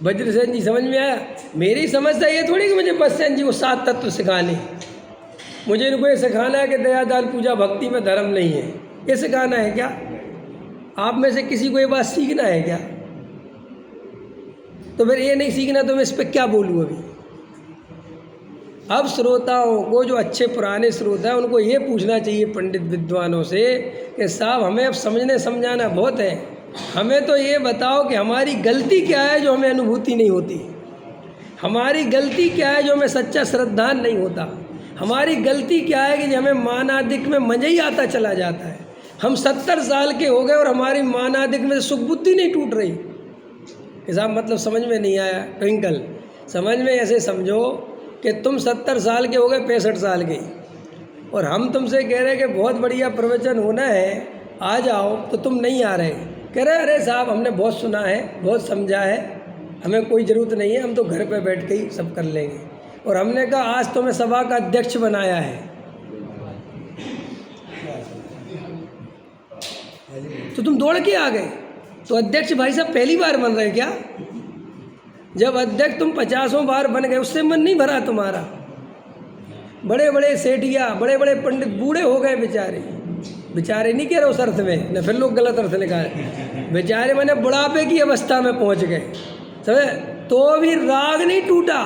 वज्रसेन जी समझ में आया? मेरी समस्या ये थोड़ी कि मुझे बच्चन जी को 7 तत्व सिखाने, मुझे इनको ये सिखाना है कि दया दान पूजा भक्ति में धर्म नहीं है, ये सिखाना है क्या? आप में से किसी को ये बात सीखना है क्या? तो फिर ये नहीं सीखना तो मैं इस पर क्या बोलूँ अभी? अब श्रोताओं को, जो अच्छे पुराने श्रोता हैं, उनको ये पूछना चाहिए पंडित विद्वानों से कि साहब हमें अब समझने समझाना बहुत है, हमें तो ये बताओ कि हमारी गलती क्या है जो हमें अनुभूति नहीं होती, हमारी गलती क्या है जो हमें सच्चा श्रद्धान नहीं होता, हमारी गलती क्या है कि हमें मानादिक में मजा ही आता चला जाता है। हम 70 साल के हो गए और हमारी मानादिक में सुख बुद्धि नहीं टूट रही। साहब मतलब समझ में नहीं आया? ट्विंकल समझ में ऐसे समझो कि तुम 70 साल के हो गए, 65 साल के, और हम तुमसे कह रहे हैं कि बहुत बढ़िया प्रवचन होना है, आ जाओ, तो तुम नहीं आ रहे। कह रहे अरे साहब हमने बहुत सुना है, बहुत समझा है, हमें कोई ज़रूरत नहीं है, हम तो घर पे बैठ के ही सब कर लेंगे। और हमने कहा आज तो मैं सभा का अध्यक्ष बनाया है, तो तुम दौड़ के आ गए। तो अध्यक्ष भाई साहब पहली बार बन रहे क्या? जब अध्यक्ष तुम 50 बार बन गए, उससे मन नहीं भरा तुम्हारा? बड़े बड़े सेठिया, बड़े बड़े पंडित बूढ़े हो गए बेचारे, बेचारे नहीं कह रहे उस अर्थ में, न फिर लोग गलत अर्थ निकाले, बेचारे मैंने बुढ़ापे की अवस्था में पहुंच गए, समझे? तो भी राग नहीं टूटा,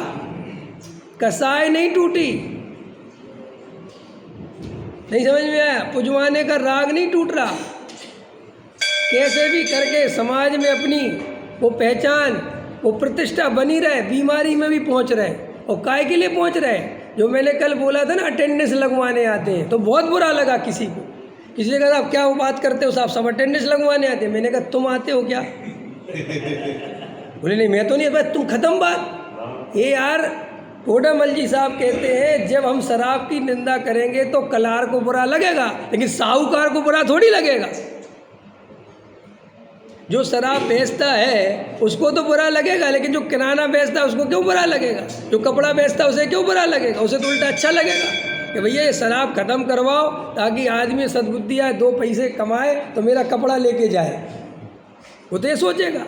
कसाई नहीं टूटी, नहीं समझ में आया? पुजवाने का राग नहीं टूट रहा। कैसे भी करके समाज में अपनी वो पहचान, वो प्रतिष्ठा बनी रहे, बीमारी में भी पहुंच रहे। और काय के लिए पहुंच रहे? जो मैंने कल बोला था ना, अटेंडेंस लगवाने आते हैं, तो बहुत बुरा लगा किसी को, किसी ने कहा आप क्या वो बात करते हो साहब, सब अटेंडेंस लगवाने आते हैं। मैंने कहा तुम आते हो क्या? बोले नहीं मैं तो नहीं। भाई तुम खत्म बात। ये यार कोडामल जी साहब कहते हैं जब हम शराब की निंदा करेंगे तो कलार को बुरा लगेगा, लेकिन साहूकार को बुरा थोड़ी लगेगा। जो शराब बेचता है उसको तो बुरा लगेगा, लेकिन जो किराना बेचता है उसको क्यों बुरा लगेगा? जो कपड़ा बेचता है उसे क्यों बुरा लगेगा? उसे तो उल्टा अच्छा लगेगा कि भैया ये शराब ख़त्म करवाओ ताकि आदमी सद्बुद्धि आए, 2 पैसे कमाए तो मेरा कपड़ा लेके जाए, वो तो ये सोचेगा।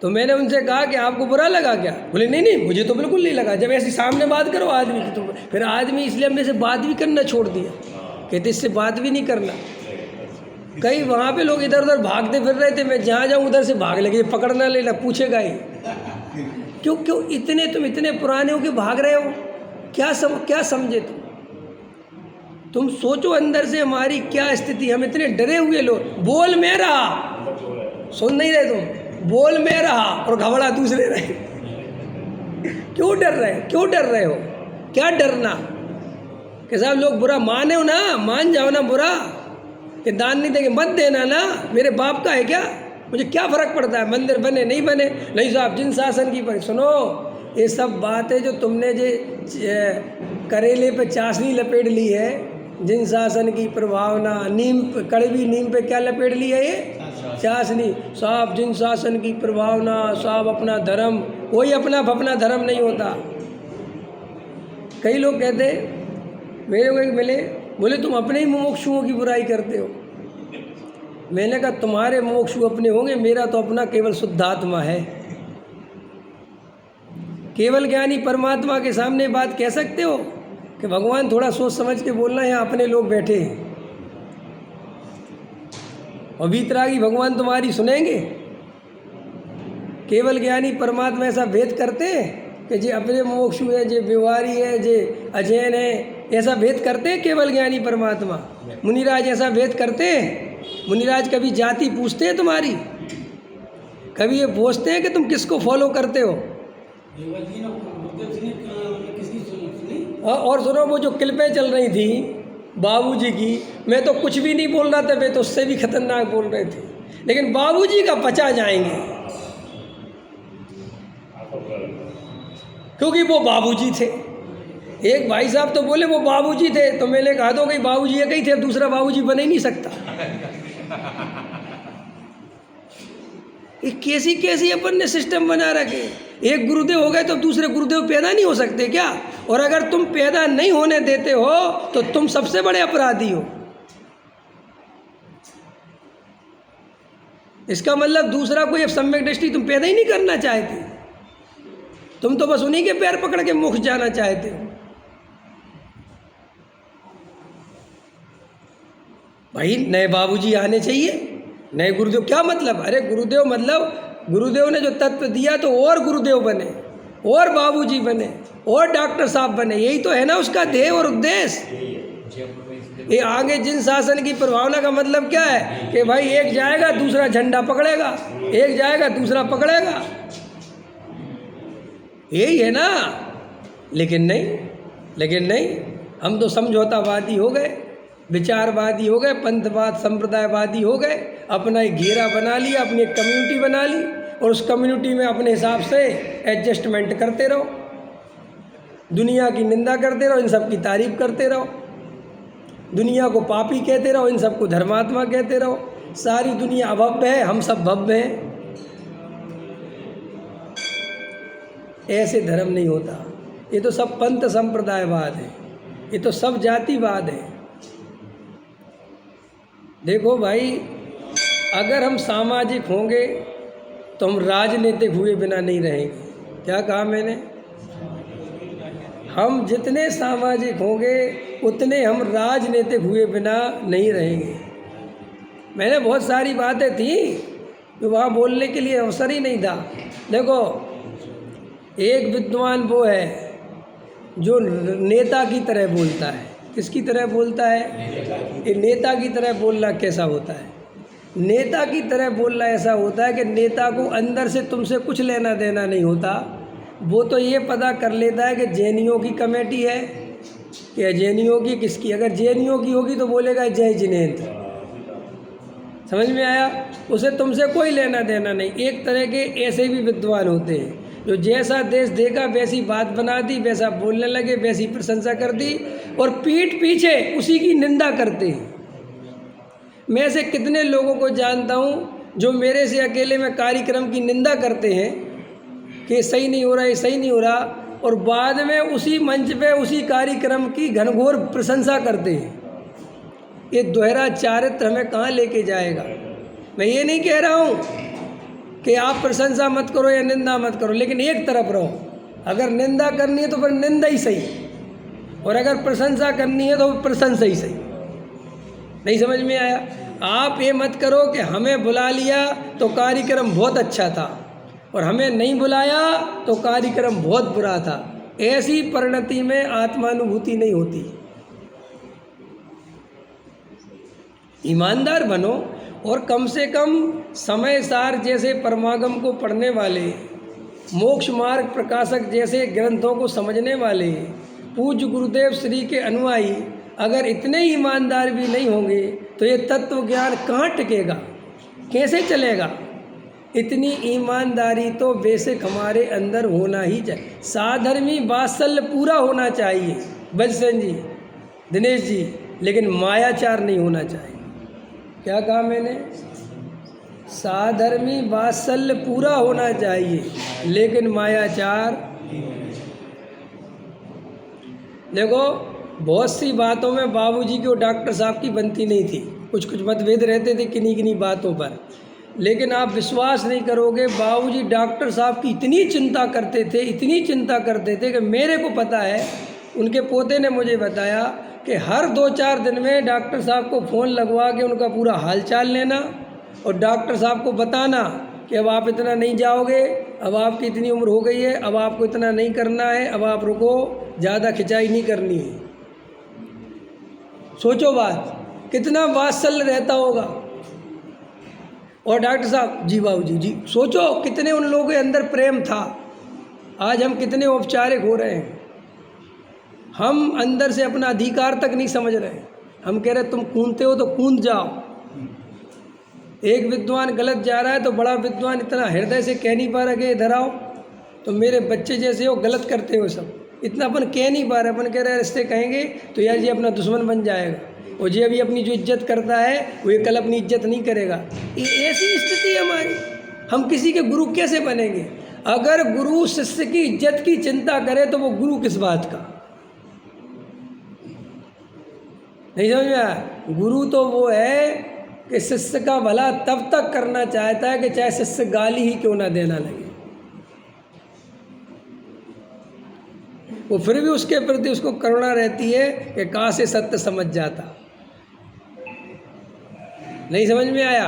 तो मैंने उनसे कहा कि आपको बुरा लगा क्या? बोले नहीं नहीं मुझे तो बिल्कुल नहीं लगा। जब ऐसे सामने बात करो आदमी की, तो फिर आदमी इसलिए हमने से बात भी करना छोड़ दिया, कहते इससे बात भी नहीं करना। कई वहाँ पे लोग इधर उधर भागते फिर रहे थे, मैं जहाँ जाऊँ उधर से भाग लगे, पकड़ना लेना, पूछेगा ही क्यों क्यों इतने तुम इतने पुराने हो के भाग रहे हो? क्या समझे तुम सोचो अंदर से हमारी क्या स्थिति। हम इतने डरे हुए लोग, बोल मैं रहा, सुन नहीं रहे तुम, बोल मैं रहा और घबरा दूसरे रहे। क्यों डर रहे हो? क्या डरना? कि साहब लोग बुरा माने हो ना, मान जाओ ना बुरा, कि दान नहीं देंगे मत देना ना, मेरे बाप का है क्या, मुझे क्या फ़र्क पड़ता है, मंदिर बने नहीं बने। नहीं साहब जिन शासन की पर सुनो, ये सब बातें जो तुमने जो करेले पे चाशनी लपेट ली है, जिन शासन की प्रभावना, नीम कड़वी नीम पे क्या लपेट ली है ये चाशनी। साहब जिन शासन की प्रभावना, साहब अपना धर्म, कोई अपना धर्म नहीं होता। कई लोग कहते मेरे को मिले, बोले तुम अपने ही मुमुक्षुओं की बुराई करते हो। मैंने कहा तुम्हारे मोक्षु अपने होंगे, मेरा तो अपना केवल शुद्धात्मा है। केवल ज्ञानी परमात्मा के सामने बात कह सकते हो कि भगवान थोड़ा सोच समझ के बोलना है, अपने लोग बैठे हैं और वीतरागी भगवान तुम्हारी सुनेंगे। केवल ज्ञानी परमात्मा ऐसा भेद करते हैं कि जे अपने मोक्षु है, जे व्यवहारी है, जे अजैन है, ऐसा भेद करते हैं केवल ज्ञानी परमात्मा। मुनिराज ऐसा भेद करते हैं? मुनिराज कभी जाति पूछते हैं तुम्हारी? कभी ये पूछते हैं कि तुम किसको फॉलो करते हो? और सुनो, वो जो क्लिपें चल रही थी बाबूजी की, मैं तो कुछ भी नहीं बोल रहा था, वे तो उससे भी खतरनाक बोल रहे थे, लेकिन बाबूजी का पचा जाएंगे क्योंकि वो बाबूजी थे। एक भाई साहब तो बोले वो बाबूजी थे, तो मैंने कहा दो कि बाबूजी एक ही थे, अब दूसरा बाबूजी बन ही नहीं सकता। ये कैसी कैसी अपन ने सिस्टम बना रखे। एक गुरुदेव हो गए तो दूसरे गुरुदेव पैदा नहीं हो सकते क्या? और अगर तुम पैदा नहीं होने देते हो तो तुम सबसे बड़े अपराधी हो। इसका मतलब दूसरा कोई अब सम्यक दृष्टि तुम पैदा ही नहीं करना चाहते, तुम तो बस उन्हीं के पैर पकड़ के मोक्ष जाना चाहते हो। भाई नए बाबूजी आने चाहिए, नए गुरुदेव। क्या मतलब? अरे गुरुदेव मतलब गुरुदेव ने जो तत्व दिया तो और गुरुदेव बने, और बाबूजी बने, और डॉक्टर साहब बने। यही तो है ना उसका ध्येय और उद्देश्य। ये आगे जिन शासन की प्रभावना का मतलब क्या है कि भाई एक जाएगा दूसरा झंडा पकड़ेगा, एक जाएगा दूसरा पकड़ेगा, यही है ना। लेकिन नहीं, हम तो समझौतावादी हो गए, विचारवादी हो गए, पंथवाद संप्रदायवादी हो गए, अपना एक घेरा बना लिया, अपनी एक कम्युनिटी बना ली, और उस कम्युनिटी में अपने हिसाब से एडजस्टमेंट करते रहो, दुनिया की निंदा करते रहो, इन सब की तारीफ करते रहो, दुनिया को पापी कहते रहो, इन सबको धर्मात्मा कहते रहो। सारी दुनिया अभव्य है, हम सब भव्य हैं। ऐसे धर्म नहीं होता। ये तो सब पंथ संप्रदायवाद है, ये तो सब जातिवाद है। देखो भाई, अगर हम सामाजिक होंगे तो हम राजनीतिक हुए बिना नहीं रहेंगे। क्या कहा मैंने? हम जितने सामाजिक होंगे उतने हम राजनीतिक हुए बिना नहीं रहेंगे। मैंने बहुत सारी बातें थी कि वहाँ बोलने के लिए अवसर ही नहीं था। देखो, एक विद्वान वो है जो नेता की तरह बोलता है। किसकी तरह बोलता है? ये नेता की तरह बोलना कैसा होता है? नेता की तरह बोलना ऐसा होता है कि नेता को अंदर से तुमसे कुछ लेना देना नहीं होता। वो तो ये पता कर लेता है कि जेएनयू की कमेटी है या जेएनयू की किसकी। अगर जेएनयू की होगी तो बोलेगा जय जिनेंद्र। समझ में आया? उसे तुमसे कोई लेना देना नहीं। एक तरह के ऐसे भी विद्वान होते हैं जो जैसा देश देखा वैसी बात बना दी, वैसा बोलने लगे, वैसी प्रशंसा कर दी, और पीठ पीछे उसी की निंदा करते हैं। मैं ऐसे कितने लोगों को जानता हूँ जो मेरे से अकेले में कार्यक्रम की निंदा करते हैं कि सही नहीं हो रहा, ये सही नहीं हो रहा, और बाद में उसी मंच पे उसी कार्यक्रम की घनघोर प्रशंसा करते हैं। ये दोहरा चारित्र हमें कहाँ लेके जाएगा? मैं ये नहीं कह रहा हूँ कि आप प्रशंसा मत करो या निंदा मत करो, लेकिन एक तरफ रहो। अगर निंदा करनी है तो फिर निंदा ही सही, और अगर प्रशंसा करनी है तो प्रशंसा ही सही। नहीं समझ में आया? आप ये मत करो कि हमें बुला लिया तो कार्यक्रम बहुत अच्छा था और हमें नहीं बुलाया तो कार्यक्रम बहुत बुरा था। ऐसी परिणति में आत्मानुभूति नहीं होती। ईमानदार बनो, और कम से कम समय सार जैसे परमागम को पढ़ने वाले, मोक्ष मार्ग प्रकाशक जैसे ग्रंथों को समझने वाले पूज्य गुरुदेव श्री के अनुयायी अगर इतने ईमानदार भी नहीं होंगे तो ये तत्व ज्ञान कहाँ टिकेगा, कैसे चलेगा? इतनी ईमानदारी तो बेसिक हमारे अंदर होना ही चाहिए। साधर्मी वात्सल्य पूरा होना चाहिए बजसेन जी, दिनेश जी, लेकिन मायाचार नहीं होना चाहिए। क्या कहा मैंने? साधर्मी वात्सल्य पूरा होना चाहिए, लेकिन मायाचार। देखो, बहुत सी बातों में बाबूजी की और डॉक्टर साहब की बनती नहीं थी। कुछ कुछ मतभेद रहते थे किन्हीं किन्हीं बातों पर, लेकिन आप विश्वास नहीं करोगे, बाबूजी डॉक्टर साहब की इतनी चिंता करते थे, इतनी चिंता करते थे कि मेरे को पता है, उनके पोते ने मुझे बताया कि हर 2-4 दिन में डॉक्टर साहब को फ़ोन लगवा के उनका पूरा हालचाल लेना और डॉक्टर साहब को बताना कि अब आप इतना नहीं जाओगे, अब आपकी इतनी उम्र हो गई है, अब आपको इतना नहीं करना है, अब आप रुको, ज़्यादा खिंचाई नहीं करनी है। सोचो बात, कितना वात्सल्य रहता होगा। और डॉक्टर साहब, जी बाबूजी जी, सोचो कितने उन लोगों के अंदर प्रेम था। आज हम कितने औपचारिक हो रहे हैं, हम अंदर से अपना अधिकार तक नहीं समझ रहे। हम कह रहे तुम कूदते हो तो कूद जाओ। एक विद्वान गलत जा रहा है तो बड़ा विद्वान इतना हृदय से कह नहीं पा रहा कि इधर आओ, तो मेरे बच्चे जैसे हो, गलत करते हो सब। इतना अपन कह नहीं पा रहे। अपन कह रहे हैं रिश्ते कहेंगे तो यार ये अपना दुश्मन बन जाएगा, और ये अभी अपनी जो इज्जत करता है वो ये कल अपनी इज्जत नहीं करेगा। ये ऐसी स्थिति है हमारी। हम किसी के गुरु कैसे बनेंगे? अगर गुरु शिष्य की इज्जत की चिंता करे तो वो गुरु किस बात का? नहीं समझ में आया? गुरु तो वो है कि शिष्य का भला तब तक करना चाहता है कि चाहे शिष्य गाली ही क्यों ना देना लगे, वो फिर भी उसके प्रति उसको करुणा रहती है कि काश से सत्य समझ जाता। नहीं समझ में आया?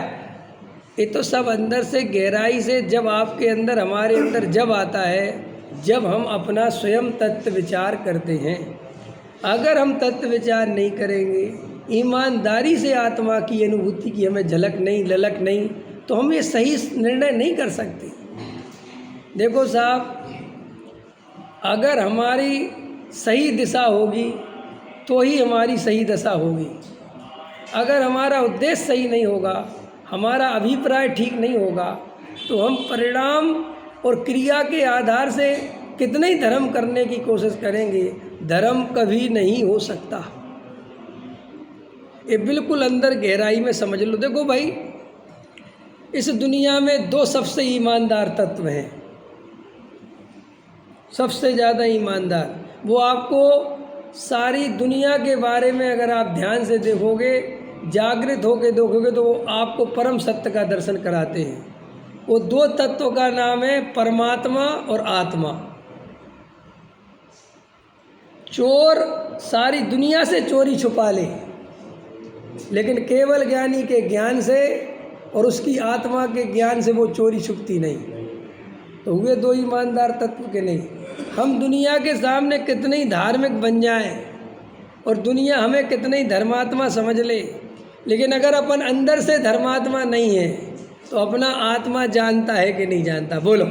ये तो सब अंदर से गहराई से जब आपके अंदर हमारे अंदर जब आता है, जब हम अपना स्वयं तत्व विचार करते हैं। अगर हम तत्व विचार नहीं करेंगे, ईमानदारी से आत्मा की अनुभूति की हमें झलक नहीं, ललक नहीं, तो हम ये सही निर्णय नहीं कर सकते। देखो साहब, अगर हमारी सही दिशा होगी तो ही हमारी सही दशा होगी। अगर हमारा उद्देश्य सही नहीं होगा, हमारा अभिप्राय ठीक नहीं होगा, तो हम परिणाम और क्रिया के आधार से कितने ही धर्म करने की कोशिश करेंगे, धर्म कभी नहीं हो सकता। ये बिल्कुल अंदर गहराई में समझ लो। देखो भाई, इस दुनिया में दो सबसे ईमानदार तत्व हैं, सबसे ज़्यादा ईमानदार। वो आपको सारी दुनिया के बारे में अगर आप ध्यान से देखोगे, जागृत होकर देखोगे, तो वो आपको परम सत्य का दर्शन कराते हैं। वो दो तत्वों का नाम है परमात्मा और आत्मा। चोर सारी दुनिया से चोरी छुपा ले, लेकिन केवल ज्ञानी के ज्ञान से और उसकी आत्मा के ज्ञान से वो चोरी छुपती नहीं। तो हुए दो ईमानदार तत्व के नहीं। हम दुनिया के सामने कितने ही धार्मिक बन जाएं और दुनिया हमें कितने ही धर्मात्मा समझ ले, लेकिन अगर अपन अंदर से धर्मात्मा नहीं है तो अपना आत्मा जानता है कि नहीं जानता? बोलो।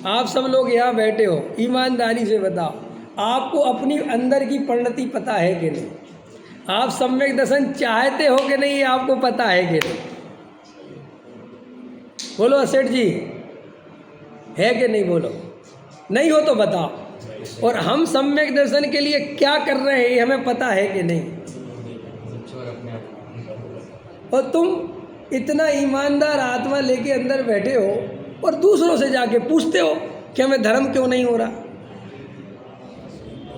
आप सब लोग यहाँ बैठे हो, ईमानदारी से बताओ, आपको अपनी अंदर की परिणति पता है कि नहीं? आप सम्यक दर्शन चाहते हो कि नहीं, आपको पता है कि नहीं? बोलो असेठ जी, है कि नहीं? बोलो। नहीं हो तो बताओ। और हम सम्यक दर्शन के लिए क्या कर रहे हैं, ये हमें पता है कि नहीं? और तुम इतना ईमानदार आत्मा लेके अंदर बैठे हो और दूसरों से जाके पूछते हो कि हमें धर्म क्यों नहीं हो रहा।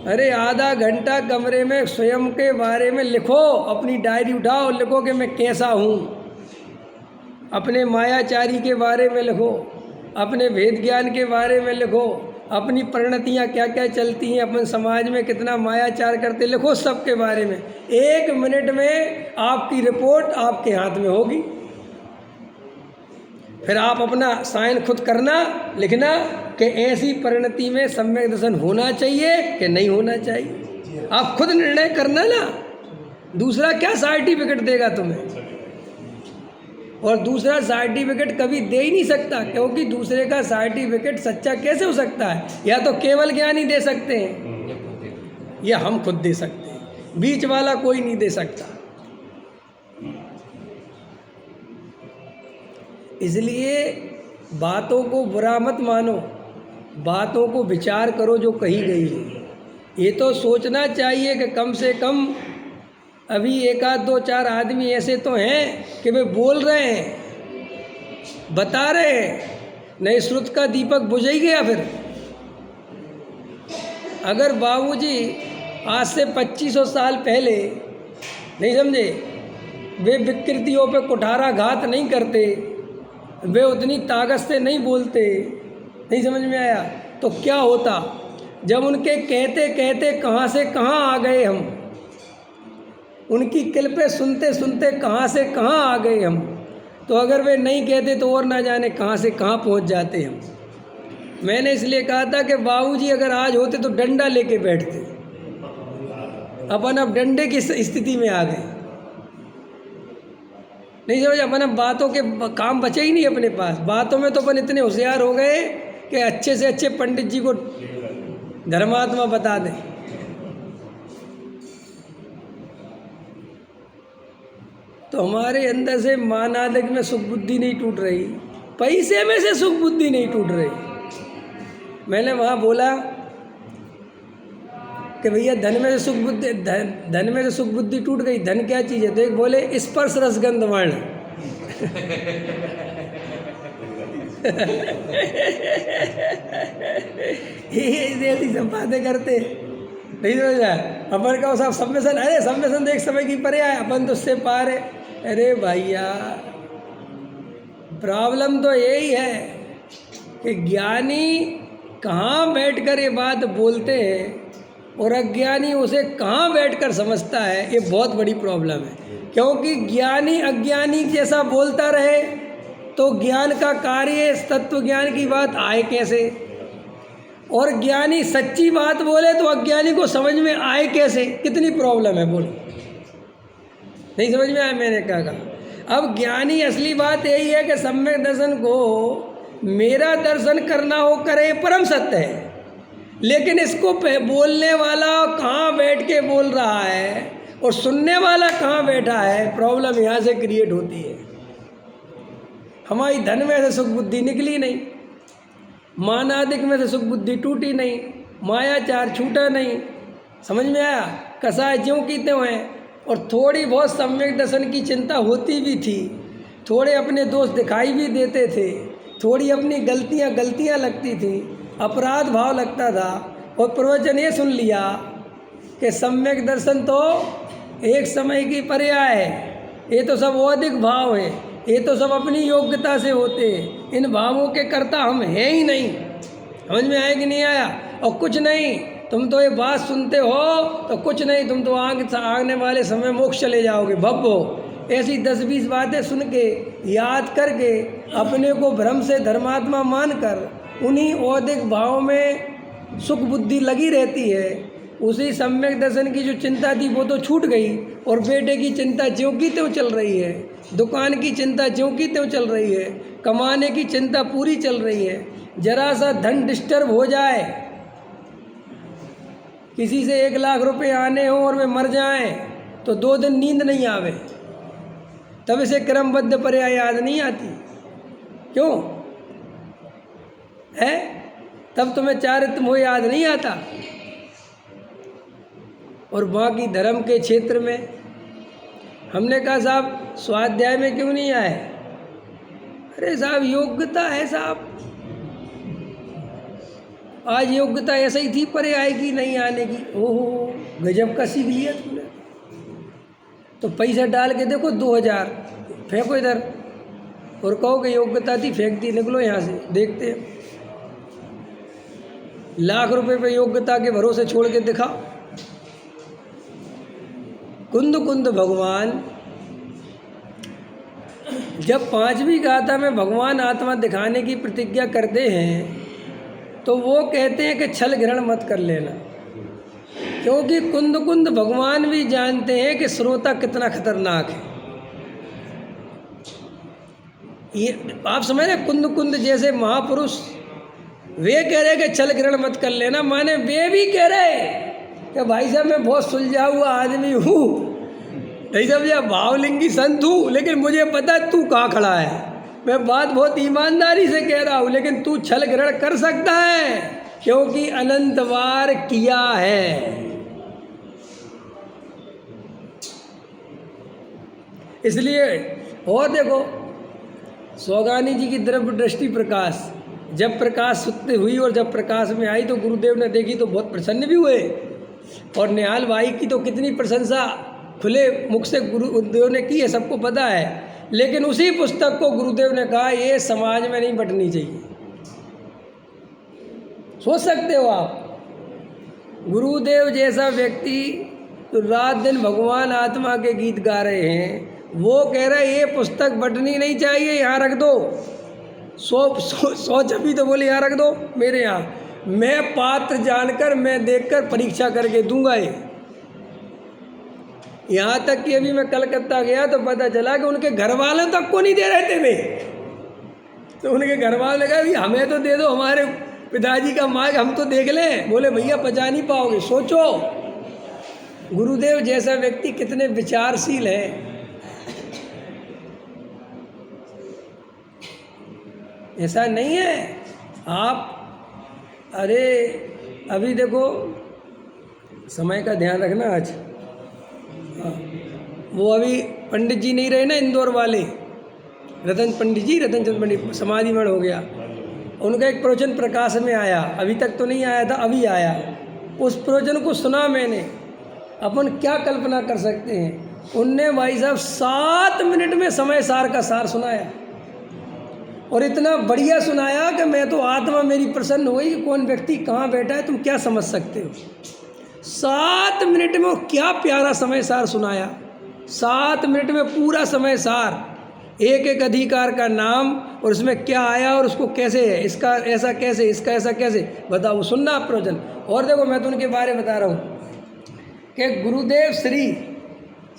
अरे आधा घंटा कमरे में स्वयं के बारे में लिखो, अपनी डायरी उठाओ, लिखो कि मैं कैसा हूँ। अपने मायाचारी के बारे में लिखो, अपने भेद ज्ञान के बारे में लिखो, अपनी परिणतियाँ क्या क्या चलती हैं, अपन समाज में कितना मायाचार करते, लिखो सबके बारे में। 1 मिनट में आपकी रिपोर्ट आपके हाथ में होगी। फिर आप अपना साइन खुद करना, लिखना कि ऐसी परिणति में सम्यक दर्शन होना चाहिए कि नहीं होना चाहिए। आप खुद निर्णय करना ना, दूसरा क्या सर्टिफिकेट देगा तुम्हें? और दूसरा सर्टिफिकेट कभी दे ही नहीं सकता, क्योंकि दूसरे का सर्टिफिकेट सच्चा कैसे हो सकता है? या तो केवल ज्ञानी दे सकते हैं या हम खुद दे सकते हैं, बीच वाला कोई नहीं दे सकता। इसलिए बातों को बुरा मत मानो, बातों को विचार करो जो कही गई है। ये तो सोचना चाहिए कि कम से कम अभी 1 आध 2 4 आदमी ऐसे तो हैं कि वे बोल रहे हैं, बता रहे हैं, नहीं श्रुत का दीपक बुझ ही गया। फिर अगर बाबूजी आज से 2500 साल पहले, नहीं समझे, वे विकृतियों पे कुठाराघात नहीं करते, वे उतनी ताकत से नहीं बोलते, नहीं समझ में आया, तो क्या होता? जब उनके कहते कहते कहाँ से कहाँ आ गए हम, उनकी किल्पे सुनते सुनते कहाँ से कहाँ आ गए हम। तो अगर वे नहीं कहते तो और ना जाने कहाँ से कहाँ पहुँच जाते हम। मैंने इसलिए कहा था कि बाबूजी अगर आज होते तो डंडा लेके बैठते, अपन अब डंडे की स्थिति में आ गए। नहीं समझ, अपन अब बातों के काम बचे ही नहीं अपने पास। बातों में तो अपन इतने होशियार हो गए कि अच्छे से अच्छे पंडित जी को धर्मात्मा बता दें। तो हमारे अंदर से मानादक में सुख बुद्धि नहीं टूट रही, पैसे में से सुख बुद्धि नहीं टूट रही। मैंने वहाँ बोला कि भैया धन में से सुख बुद्धि, धन में से सुख बुद्धि टूट गई, धन क्या चीज़ है? तो एक बोले स्पर्श रसगंध वर्ण। ये ऐसी सब बातें करते नहीं समझ रहा है। अपन का साहब सम्मेसन, अरे सम्मेसन एक समय की परे आए, अपन तो उससे पार है। अरे भैया प्रॉब्लम तो यही है कि ज्ञानी कहाँ बैठकर ये बात बोलते हैं और अज्ञानी उसे कहाँ बैठकर समझता है, ये बहुत बड़ी प्रॉब्लम है। क्योंकि ज्ञानी अज्ञानी जैसा बोलता रहे तो ज्ञान का कार्य तत्व ज्ञान की बात आए कैसे, और ज्ञानी सच्ची बात बोले तो अज्ञानी को समझ में आए कैसे? कितनी प्रॉब्लम है, बोलो। नहीं समझ में आया मैंने क्या कहा? अब ज्ञानी असली बात यही है कि सम्यक दर्शन को मेरा दर्शन करना हो करे, परम सत्य है, लेकिन इसको बोलने वाला कहाँ बैठ के बोल रहा है और सुनने वाला कहाँ बैठा है, प्रॉब्लम यहाँ से क्रिएट होती है। हमारी धन में से सुख बुद्धि निकली नहीं, मानादिक में से सुख बुद्धि टूटी नहीं, मायाचार छूटा नहीं, समझ में आया? कसाय ज्यों की त्यों हैं। और थोड़ी बहुत सम्यक दर्शन की चिंता होती भी थी, थोड़े अपने दोष दिखाई भी देते थे, थोड़ी अपनी गलतियाँ लगती थी, अपराध भाव लगता था, और प्रवचन ये सुन लिया कि सम्यक दर्शन तो एक समय की पर्याय है, ये तो सब औदिक भाव है, ये तो सब अपनी योग्यता से होते हैं, इन भावों के कर्ता हम हैं ही नहीं। समझ में आया कि नहीं आया? और कुछ नहीं, तुम तो ये बात सुनते हो तो कुछ नहीं, तुम तो आने वाले समय मोक्ष चले जाओगे, भब्बो। ऐसी 10-20 बातें सुन के याद करके अपने को भ्रम से धर्मात्मा मानकर उन्हीं औदिक भाव में सुख बुद्धि लगी रहती है। उसी सम्यक दर्शन की जो चिंता थी वो तो छूट गई, और बेटे की चिंता ज्यों की त्यों चल रही है, दुकान की चिंता ज्यों की त्यों चल रही है, कमाने की चिंता पूरी चल रही है। जरा सा धन डिस्टर्ब हो जाए, किसी से 1 लाख रुपए आने हो और वे मर जाएं तो 2 दिन नींद नहीं आवे, तब इसे क्रमबद्ध पर्याय याद नहीं आती। क्यों है? तब तुम्हें चारित्र मोह याद नहीं आता। और बाकी धर्म के क्षेत्र में हमने कहा साहब स्वाध्याय में क्यों नहीं आए? अरे साहब योग्यता है साहब, आज योग्यता ऐसा ही थी, परे आएगी नहीं आने की। ओहो गजब का सीख लिया तुमने, तो पैसा डाल के देखो 2000 फेंको इधर और कहो कि योग्यता थी, फेंक दी, निकलो यहाँ से, देखते हैं। लाख रुपए पे योग्यता के भरोसे छोड़ के दिखाओ। कुंद कुंद भगवान जब 5वीं गाथा में भगवान आत्मा दिखाने की प्रतिज्ञा करते हैं तो वो कहते हैं कि छल ग्रहण मत कर लेना, क्योंकि कुंद कुंद भगवान भी जानते हैं कि श्रोता कितना खतरनाक है। ये आप समझ रहे? कुंद कुंद जैसे महापुरुष वे कह रहे कि छल ग्रहण मत कर लेना, माने वे भी कह रहे कि भाई साहब मैं बहुत सुलझा हुआ आदमी हूँ, नहीं समझा, भावलिंगी संत हूँ, लेकिन मुझे पता है तू कहाँ खड़ा है, मैं बात बहुत ईमानदारी से कह रहा हूँ, लेकिन तू छल ग्रहण कर सकता है क्योंकि अनंत बार किया है। इसलिए और देखो सौगानी जी की द्रव्य दृष्टि प्रकाश, जब प्रकाश सुत्ते हुई और जब प्रकाश में आई तो गुरुदेव ने देखी तो बहुत प्रसन्न भी हुए, और निहाल भाई की तो कितनी प्रशंसा खुले मुख से गुरुदेव ने की है, सबको पता है। लेकिन उसी पुस्तक को गुरुदेव ने कहा ये समाज में नहीं बंटनी चाहिए। सोच सकते हो आप, गुरुदेव जैसा व्यक्ति तो रात दिन भगवान आत्मा के गीत गा रहे हैं, वो कह रहे ये पुस्तक बंटनी नहीं चाहिए, यहाँ रख दो। 100 छपी तो बोले यहाँ रख दो मेरे यहाँ, मैं पात्र जानकर मैं देखकर परीक्षा करके दूंगा ये। यहाँ तक कि अभी मैं कलकत्ता गया तो पता चला कि उनके घर वालों तक को नहीं दे रहे थे वे, तो उनके घर वालों ने कहा हमें तो दे दो, हमारे पिताजी का मार्ग हम तो देख लें। बोले भैया पचा नहीं पाओगे। सोचो गुरुदेव जैसा व्यक्ति कितने विचारशील है। ऐसा नहीं है आप, अरे अभी देखो समय का ध्यान रखना आज। हाँ, वो अभी पंडित जी नहीं रहे ना इंदौर वाले, रतन चंद पंडित, समाधि मण हो गया। उनका एक प्रवचन प्रकाश में आया, अभी तक तो नहीं आया था, अभी आया। उस प्रवचन को सुना मैंने। अपन क्या कल्पना कर सकते हैं, उनने भाई साहब 7 मिनट में समय सार का सार सुनाया, और इतना बढ़िया सुनाया कि मैं तो आत्मा मेरी प्रसन्न हो गई कि कौन व्यक्ति कहाँ बैठा है, तुम क्या समझ सकते हो। 7 मिनट में वो क्या प्यारा समय सार सुनाया। 7 मिनट में पूरा समय सार, एक एक अधिकार का नाम और उसमें क्या आया और उसको कैसे है, इसका ऐसा कैसे, इसका ऐसा कैसे, बताओ। सुनना आप प्रवचन। और देखो मैं तो उनके बारे में बता रहा हूँ कि गुरुदेव श्री,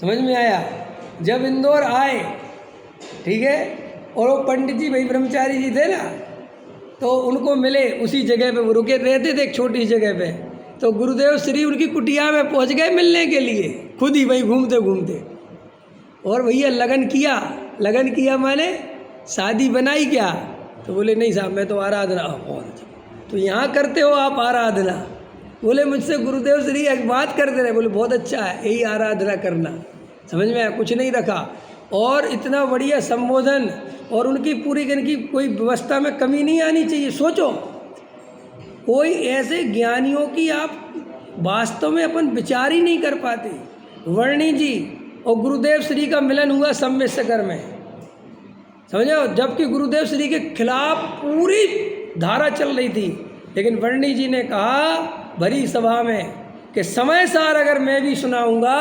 समझ में आया, जब इंदौर आए, ठीक है, और वो पंडित जी भाई ब्रह्मचारी जी थे ना, तो उनको मिले उसी जगह पे, वो रुके रहते थे एक छोटी जगह पे। तो गुरुदेव श्री उनकी कुटिया में पहुंच गए मिलने के लिए, खुद ही वही घूमते घूमते। और भैया लगन किया माने शादी बनाई क्या? तो बोले नहीं साहब मैं तो आराधना। बहुत अच्छा, तो यहाँ करते हो आप आराधना? बोले मुझसे गुरुदेव श्री एक बात करते रहे। बोले बहुत अच्छा है, यही आराधना करना। समझ में आया? कुछ नहीं रखा। और इतना बढ़िया संबोधन, और उनकी पूरी की कोई व्यवस्था में कमी नहीं आनी चाहिए। सोचो, कोई ऐसे ज्ञानियों की आप वास्तव में अपन विचार ही नहीं कर पाते। वर्णी जी और गुरुदेव श्री का मिलन हुआ सम्मेसकर में, समझो, जबकि गुरुदेव श्री के खिलाफ पूरी धारा चल रही थी, लेकिन वर्णी जी ने कहा भरी सभा में कि समय सार अगर मैं भी सुनाऊंगा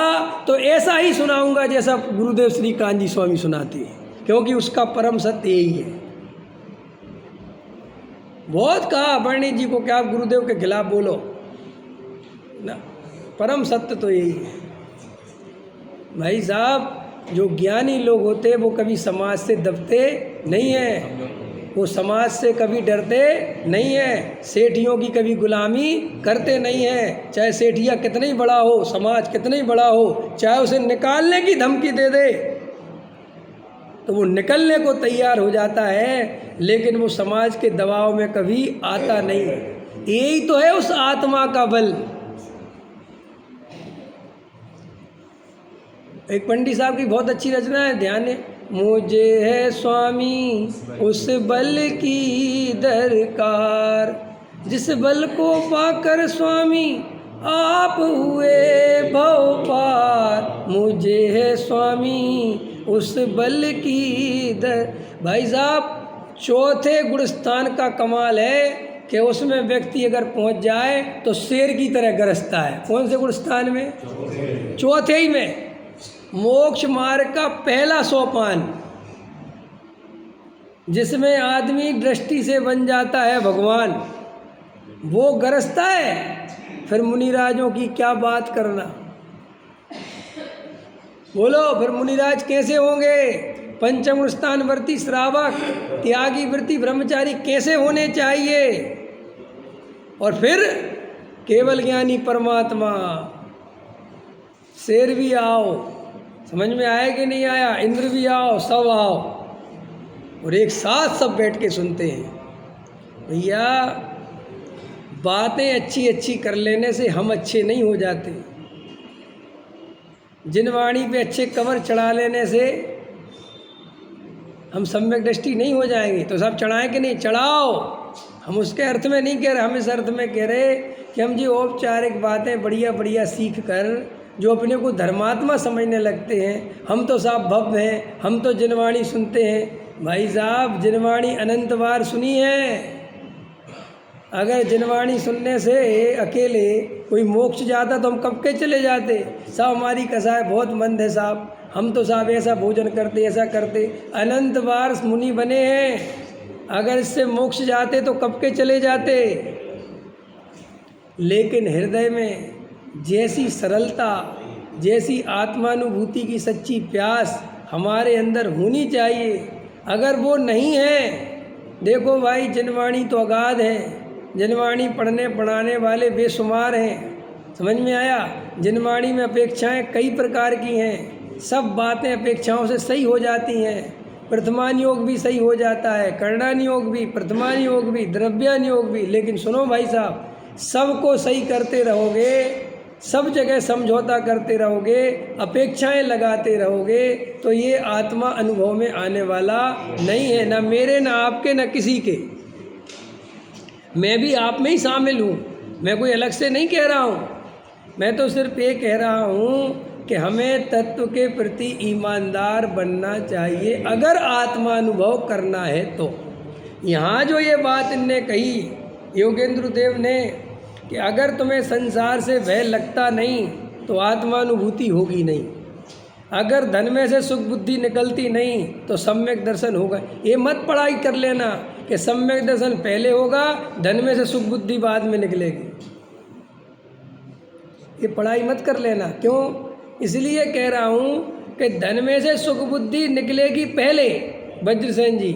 तो ऐसा ही सुनाऊंगा जैसा गुरुदेव श्री कांजी स्वामी सुनाते हैं, क्योंकि उसका परम सत्य यही है। बहुत कहा वर्णी जी को कि आप गुरुदेव के खिलाफ बोलो ना, परम सत्य तो यही है भाई साहब। जो ज्ञानी लोग होते हैं वो कभी समाज से दबते नहीं हैं, वो समाज से कभी डरते नहीं हैं, सेठियों की कभी गुलामी करते नहीं हैं। चाहे सेठिया कितना ही बड़ा हो, समाज कितना ही बड़ा हो, चाहे उसे निकालने की धमकी दे दे तो वो निकलने को तैयार हो जाता है, लेकिन वो समाज के दबाव में कभी आता नहीं। यही तो है उस आत्मा का बल। एक पंडित साहब की बहुत अच्छी रचना है, ध्यान है। मुझे है स्वामी उस बल की दरकार, जिस बल को पाकर स्वामी आप हुए भव पार। मुझे है स्वामी उस बल की दर। भाई साहब, चौथे गुणस्थान का कमाल है कि उसमें व्यक्ति अगर पहुंच जाए तो शेर की तरह गरजता है। कौन से गुणस्थान में? चौथे ही में। मोक्ष मार्ग का पहला सोपान, जिसमें आदमी दृष्टि से बन जाता है भगवान, वो गरजता है। फिर मुनिराजों की क्या बात करना, बोलो फिर मुनिराज कैसे होंगे? पंचम स्थान वर्ती श्रावक, त्यागी वृत्ति ब्रह्मचारी कैसे होने चाहिए? और फिर केवल ज्ञानी परमात्मा। शेर भी आओ, समझ में आया कि नहीं आया? इंद्र भी आओ, सब आओ, और एक साथ सब बैठ के सुनते हैं। भैया, बातें अच्छी अच्छी कर लेने से हम अच्छे नहीं हो जाते। जिनवाणी पे अच्छे कवर चढ़ा लेने से हम सम्यक दृष्टि नहीं हो जाएंगे। तो सब चढ़ाएं कि नहीं? चढ़ाओ। हम उसके अर्थ में नहीं कह रहे, हम इस अर्थ में कह रहे कि हम जी औपचारिक बातें बढ़िया बढ़िया सीख कर जो अपने को धर्मात्मा समझने लगते हैं, हम तो साहब भव्य हैं, हम तो जिनवाणी सुनते हैं। भाई साहब, जिनवाणी अनंत बार सुनी है। अगर जिनवाणी सुनने से अकेले कोई मोक्ष जाता तो हम कब के चले जाते। साहब हमारी कसाय बहुत मंद है साहब, हम तो साहब ऐसा भोजन करते, ऐसा करते। अनंत बार मुनि बने हैं, अगर इससे मोक्ष जाते तो कब के चले जाते। लेकिन हृदय में जैसी सरलता, जैसी आत्मानुभूति की सच्ची प्यास हमारे अंदर होनी चाहिए, अगर वो नहीं है, देखो भाई जिनवाणी तो अगाध है, जिनवाणी पढ़ने पढ़ाने वाले बेशुमार हैं। समझ में आया? जिनवाणी में अपेक्षाएं कई प्रकार की हैं, सब बातें अपेक्षाओं से सही हो जाती हैं। प्रथमान योग भी सही हो जाता है, करणान योग भी, प्रथमान योग भी, द्रव्यान योग भी। लेकिन सुनो भाई साहब, सबको सही करते रहोगे सब जगह समझौता करते रहोगे, अपेक्षाएं लगाते रहोगे, तो ये आत्मा अनुभव में आने वाला नहीं है, ना मेरे, ना आपके, ना किसी के। मैं भी आप में ही शामिल हूँ, मैं कोई अलग से नहीं कह रहा हूँ। मैं तो सिर्फ ये कह रहा हूँ कि हमें तत्व के प्रति ईमानदार बनना चाहिए अगर आत्मानुभव करना है तो। यहाँ जो ये बात इनने कही योगेंद्र देव ने कि अगर तुम्हें संसार से भय लगता नहीं तो आत्मानुभूति होगी नहीं, अगर धन में से सुख बुद्धि निकलती नहीं तो सम्यक दर्शन होगा। ये मत पढ़ाई कर लेना कि सम्यक दर्शन पहले होगा, धन में से सुख बुद्धि बाद में निकलेगी। ये पढ़ाई मत कर लेना। क्यों? इसलिए कह रहा हूँ कि धन में से सुख बुद्धि निकलेगी पहले वज्रसेन जी,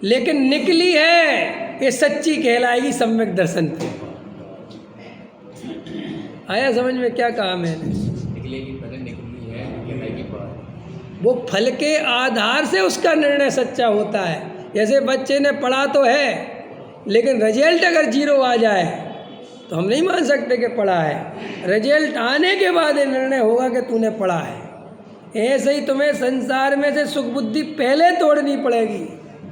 लेकिन निकली है ये सच्ची कहलाएगी सम्यक दर्शन पे। आया समझ में क्या कहा मैंने? निकलेगी पहले, निकली है, निकलेगी बाद। वो फल के आधार से उसका निर्णय सच्चा होता है। जैसे बच्चे ने पढ़ा तो है, लेकिन रिजल्ट अगर 0 आ जाए तो हम नहीं मान सकते कि पढ़ा है। रिजल्ट आने के बाद ये निर्णय होगा कि तूने पढ़ा है। ऐसे ही तुम्हें संसार में से सुख बुद्धि पहले तोड़नी पड़ेगी,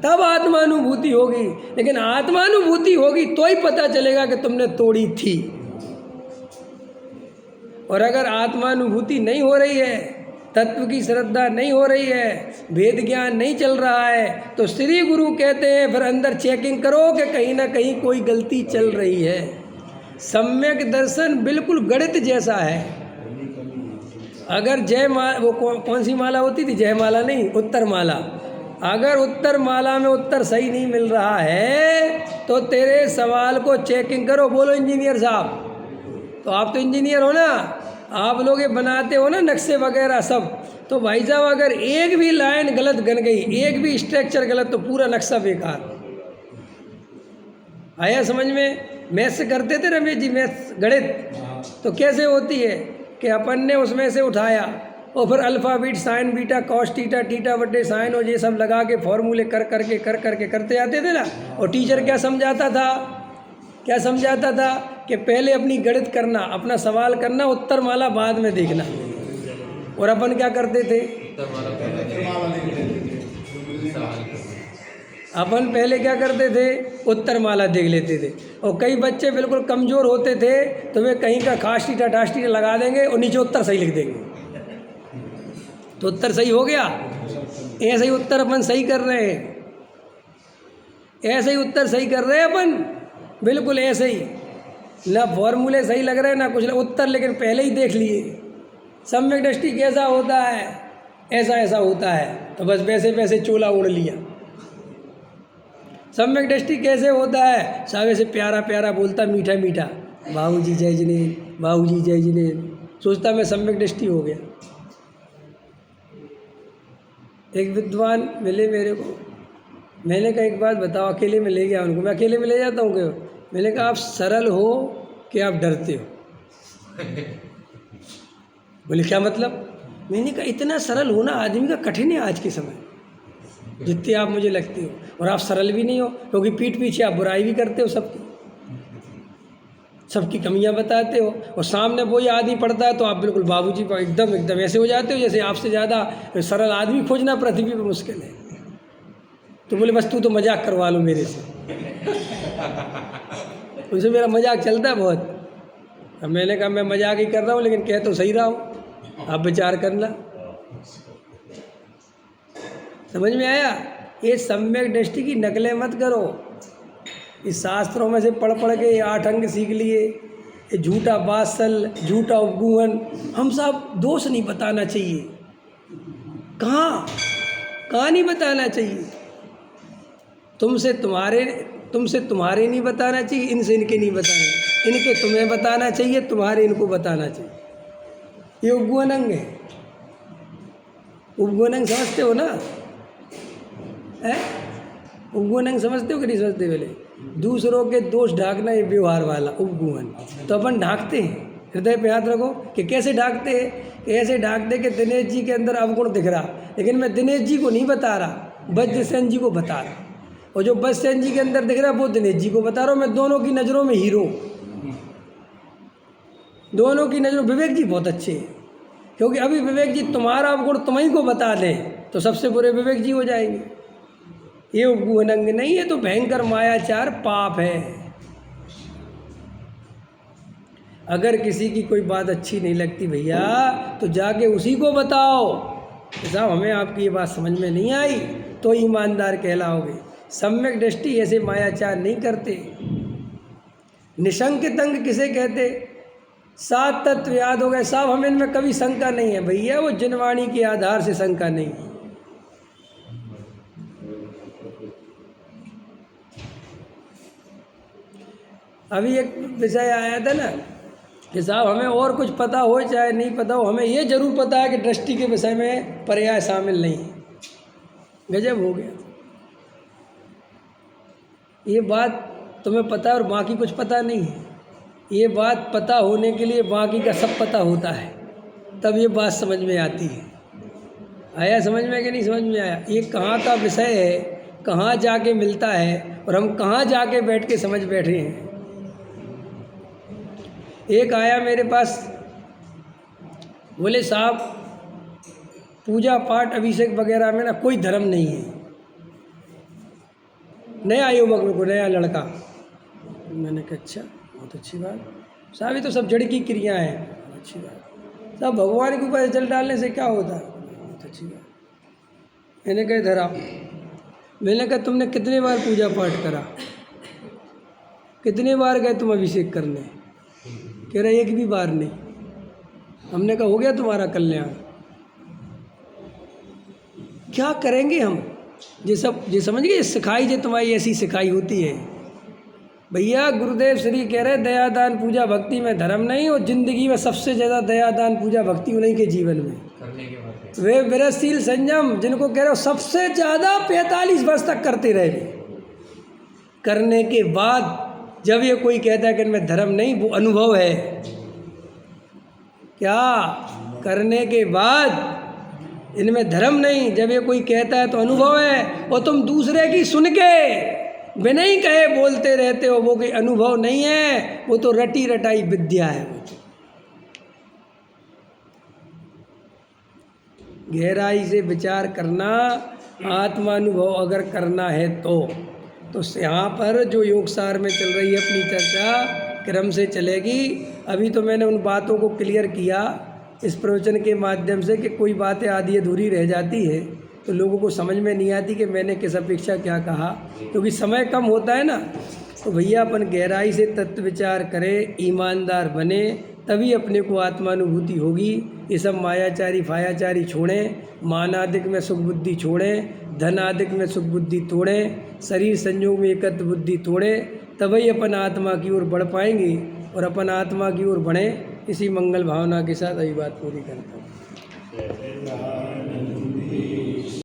तब आत्मानुभूति होगी। लेकिन आत्मानुभूति होगी तो ही पता चलेगा कि तुमने तोड़ी थी। और अगर आत्मानुभूति नहीं हो रही है, तत्व की श्रद्धा नहीं हो रही है, वेद ज्ञान नहीं चल रहा है, तो श्री गुरु कहते हैं फिर अंदर चेकिंग करो कि कहीं ना कहीं कोई गलती चल रही है। सम्यक दर्शन बिल्कुल गणित जैसा है। अगर जय माला, वो कौन सी माला होती थी? जय माला नहीं, उत्तर माला। अगर उत्तर माला में उत्तर सही नहीं मिल रहा है तो तेरे सवाल को चेकिंग करो। बोलो इंजीनियर साहब, तो आप तो इंजीनियर हो ना, आप लोग ये बनाते हो ना नक्शे वगैरह सब, तो भाई साहब अगर एक भी लाइन गलत गन गई, एक भी स्ट्रक्चर गलत, तो पूरा नक्शा बेकार। आया समझ में? मैथ्स करते थे रमेश जी, मैथ्स गणित, तो कैसे होती है कि अपन ने उसमें से उठाया और फिर अल्फ़ा बीट sine beta cos theta theta बटे साइन और ये सब लगा के फॉर्मूले कर करके करते जाते थे ना। और टीचर क्या समझाता था? क्या समझाता था कि पहले अपनी गणित करना, अपना सवाल करना, उत्तर माला बाद में देखना। और अपन क्या करते थे? अपन पहले क्या करते थे? उत्तर माला देख लेते थे। और कई बच्चे बिल्कुल कमज़ोर होते थे तो वे कहीं का खास टीटा टास टीटा लगा देंगे और नीचे उत्तर सही लिख देंगे, तो उत्तर सही हो गया। ऐसे ही उत्तर अपन सही कर रहे हैं, ऐसे ही उत्तर सही कर रहे हैं अपन, बिल्कुल ऐसे ही। ना फॉर्मूले सही लग रहे हैं ना कुछ, उत्तर लेकिन पहले ही देख लिए। सम्यक दृष्टि कैसा होता है? ऐसा ऐसा होता है, तो बस वैसे वैसे चोला ओढ़ लिया। सम्यक दृष्टि कैसे होता है? सब ऐसे प्यारा प्यारा बोलता, मीठा मीठा, बाबूजी जय जिनेन्द्र, बाबूजी जय जिनेन्द्र, सोचता मैं सम्यक दृष्टि हो गया। एक विद्वान मिले मेरे को, मैंने कहा एक बात बताओ, अकेले में ले गया उनको, मैं अकेले में ले जाता हूँ क्यों? मैंने कहा आप सरल हो कि आप डरते हो? बोले क्या मतलब? मैंने कहा इतना सरल होना आदमी का कठिन है आज के समय, जितने आप मुझे लगते हो। और आप सरल भी नहीं हो, क्योंकि पीठ पीछे आप बुराई भी करते हो सबकी, सबकी कमियां बताते हो। और सामने वही आदमी पड़ता है तो आप बिल्कुल बाबूजी पर एकदम ऐसे हो जाते हो जैसे आपसे ज़्यादा सरल आदमी खोजना पृथ्वी पर मुश्किल है। तो बोले बस तू तो मजाक करवा लो मेरे से। उनसे मेरा मजाक चलता है बहुत। अब मैंने कहा मैं मजाक ही कर रहा हूँ, लेकिन कह तो सही रहा हूँ, आप विचार करना। समझ में आया? ये सम्यक दृष्टि की नकलें मत करो। इस शास्त्रों में से पढ़ के 8 अंग सीख लिए, ये झूठा वात्सल, झूठा उपगूहन, हम सब दोष नहीं बताना चाहिए। कहाँ नहीं बताना चाहिए? तुमसे तुम्हारे नहीं बताना चाहिए, इनसे इनके नहीं बताना, इनके तुम्हें बताना चाहिए, तुम्हारे इनको बताना चाहिए। ये उपगूहन अंग है। उपगूहन अंग समझते हो ना? उपगूहन अंग समझते हो कि नहीं समझते? पहले दूसरों के दोष ढांकना, ये व्यवहार वाला उपगूहन। तो अपन ढांकते हैं, हृदय पे हाथ रखो कि कैसे ढांकते हैं। कि ऐसे ढांकते कि दिनेश जी के अंदर अवगुण दिख रहा, लेकिन मैं दिनेश जी को नहीं बता रहा, वज्रसेन जी को बता रहा। और जो वज्रसेन जी के अंदर दिख रहा वो दिनेश जी को बता रहा हूँ। मैं दोनों की नज़रों में हीरो, दोनों की नज़रों विवेक जी बहुत अच्छे हैं, क्योंकि अभी विवेक जी तुम्हारा गुण तुम्हीं को बता दें तो सबसे बुरे विवेक जी हो जाएंगे। ये उपगुहनंग नहीं है, तो भयंकर मायाचार पाप है। अगर किसी की कोई बात अच्छी नहीं लगती भैया तो जाके उसी को बताओ कि साहब हमें आपकी ये बात समझ में नहीं आई, तो ईमानदार कहलाओगे। सम्यक दृष्टि ऐसे मायाचार नहीं करते। निशंकितंग किसे कहते? 7 तत्व याद हो गए साहब, हमें इनमें कभी शंका नहीं है। भैया वो जिनवाणी के आधार से शंका नहीं है। अभी एक विषय आया था ना कि साहब हमें और कुछ पता हो चाहे नहीं पता हो, हमें ये जरूर पता है कि दृष्टि के विषय में पर्याय शामिल नहीं है। गजब हो गया। ये बात तुम्हें पता है और बाकी कुछ पता नहीं है। ये बात पता होने के लिए बाकी का सब पता होता है, तब ये बात समझ में आती है। आया समझ में कि नहीं समझ में आया? ये कहाँ का विषय है, कहाँ जाके मिलता है और हम कहाँ जाके बैठ के समझ बैठे हैं। एक आया मेरे पास, बोले साहब पूजा पाठ अभिषेक वगैरह में ना कोई धर्म नहीं है। नया युवक में को नया लड़का। मैंने कहा अच्छा, बहुत अच्छी बात साहब, ये तो सब जड़ की क्रिया है। अच्छी बात साहब, भगवान के ऊपर जल डालने से क्या होता है? बहुत अच्छी बात। मैंने कहा धरा। मैंने कहा तुमने कितने बार पूजा पाठ करा, कितने बार गए तुम अभिषेक करने? कह रहा एक भी बार नहीं। हमने कहा हो गया तुम्हारा कल्याण। क्या करेंगे हम? ये समझ गए, सिखाई जो तुम्हारी ऐसी सिखाई होती है। भैया गुरुदेव श्री कह रहे दयादान पूजा भक्ति में धर्म नहीं, और जिंदगी में सबसे ज़्यादा दयादान पूजा भक्ति उन्हीं के जीवन में करने के बाद वे विरतशील संयम, जिनको कह रहे हो सबसे ज़्यादा 45 वर्ष तक करते रहे। करने के बाद जब ये कोई कहता है कि इनमें धर्म नहीं, वो अनुभव है। क्या करने के बाद इनमें धर्म नहीं, जब ये कोई कहता है तो अनुभव है। और तुम दूसरे की सुन के बिना ही कहे बोलते रहते हो, वो कोई अनुभव नहीं है, वो तो रटी रटाई विद्या है। गहराई से विचार करना, आत्मानुभव अगर करना है तो यहाँ पर जो योगसार में चल रही है अपनी चर्चा क्रम से चलेगी। अभी तो मैंने उन बातों को क्लियर किया इस प्रवचन के माध्यम से कि कोई बातें आधी अधूरी रह जाती है तो लोगों को समझ में नहीं आती कि मैंने किस अपेक्षा क्या कहा, क्योंकि समय कम होता है ना। तो भैया अपन गहराई से तत्व विचार करें, ईमानदार बने, तभी अपने को आत्मानुभूति होगी। ये सब मायाचारी फायाचारी छोड़ें, मानादिक में सुख बुद्धि छोड़ें, धन आदिक में सुख बुद्धि तोड़ें, शरीर संयोग में एकत्र बुद्धि तोड़ें, तभी अपन आत्मा की ओर बढ़ पाएंगे। और अपन आत्मा की ओर बढ़ें, इसी मंगल भावना के साथ अभी बात पूरी करता हूँ।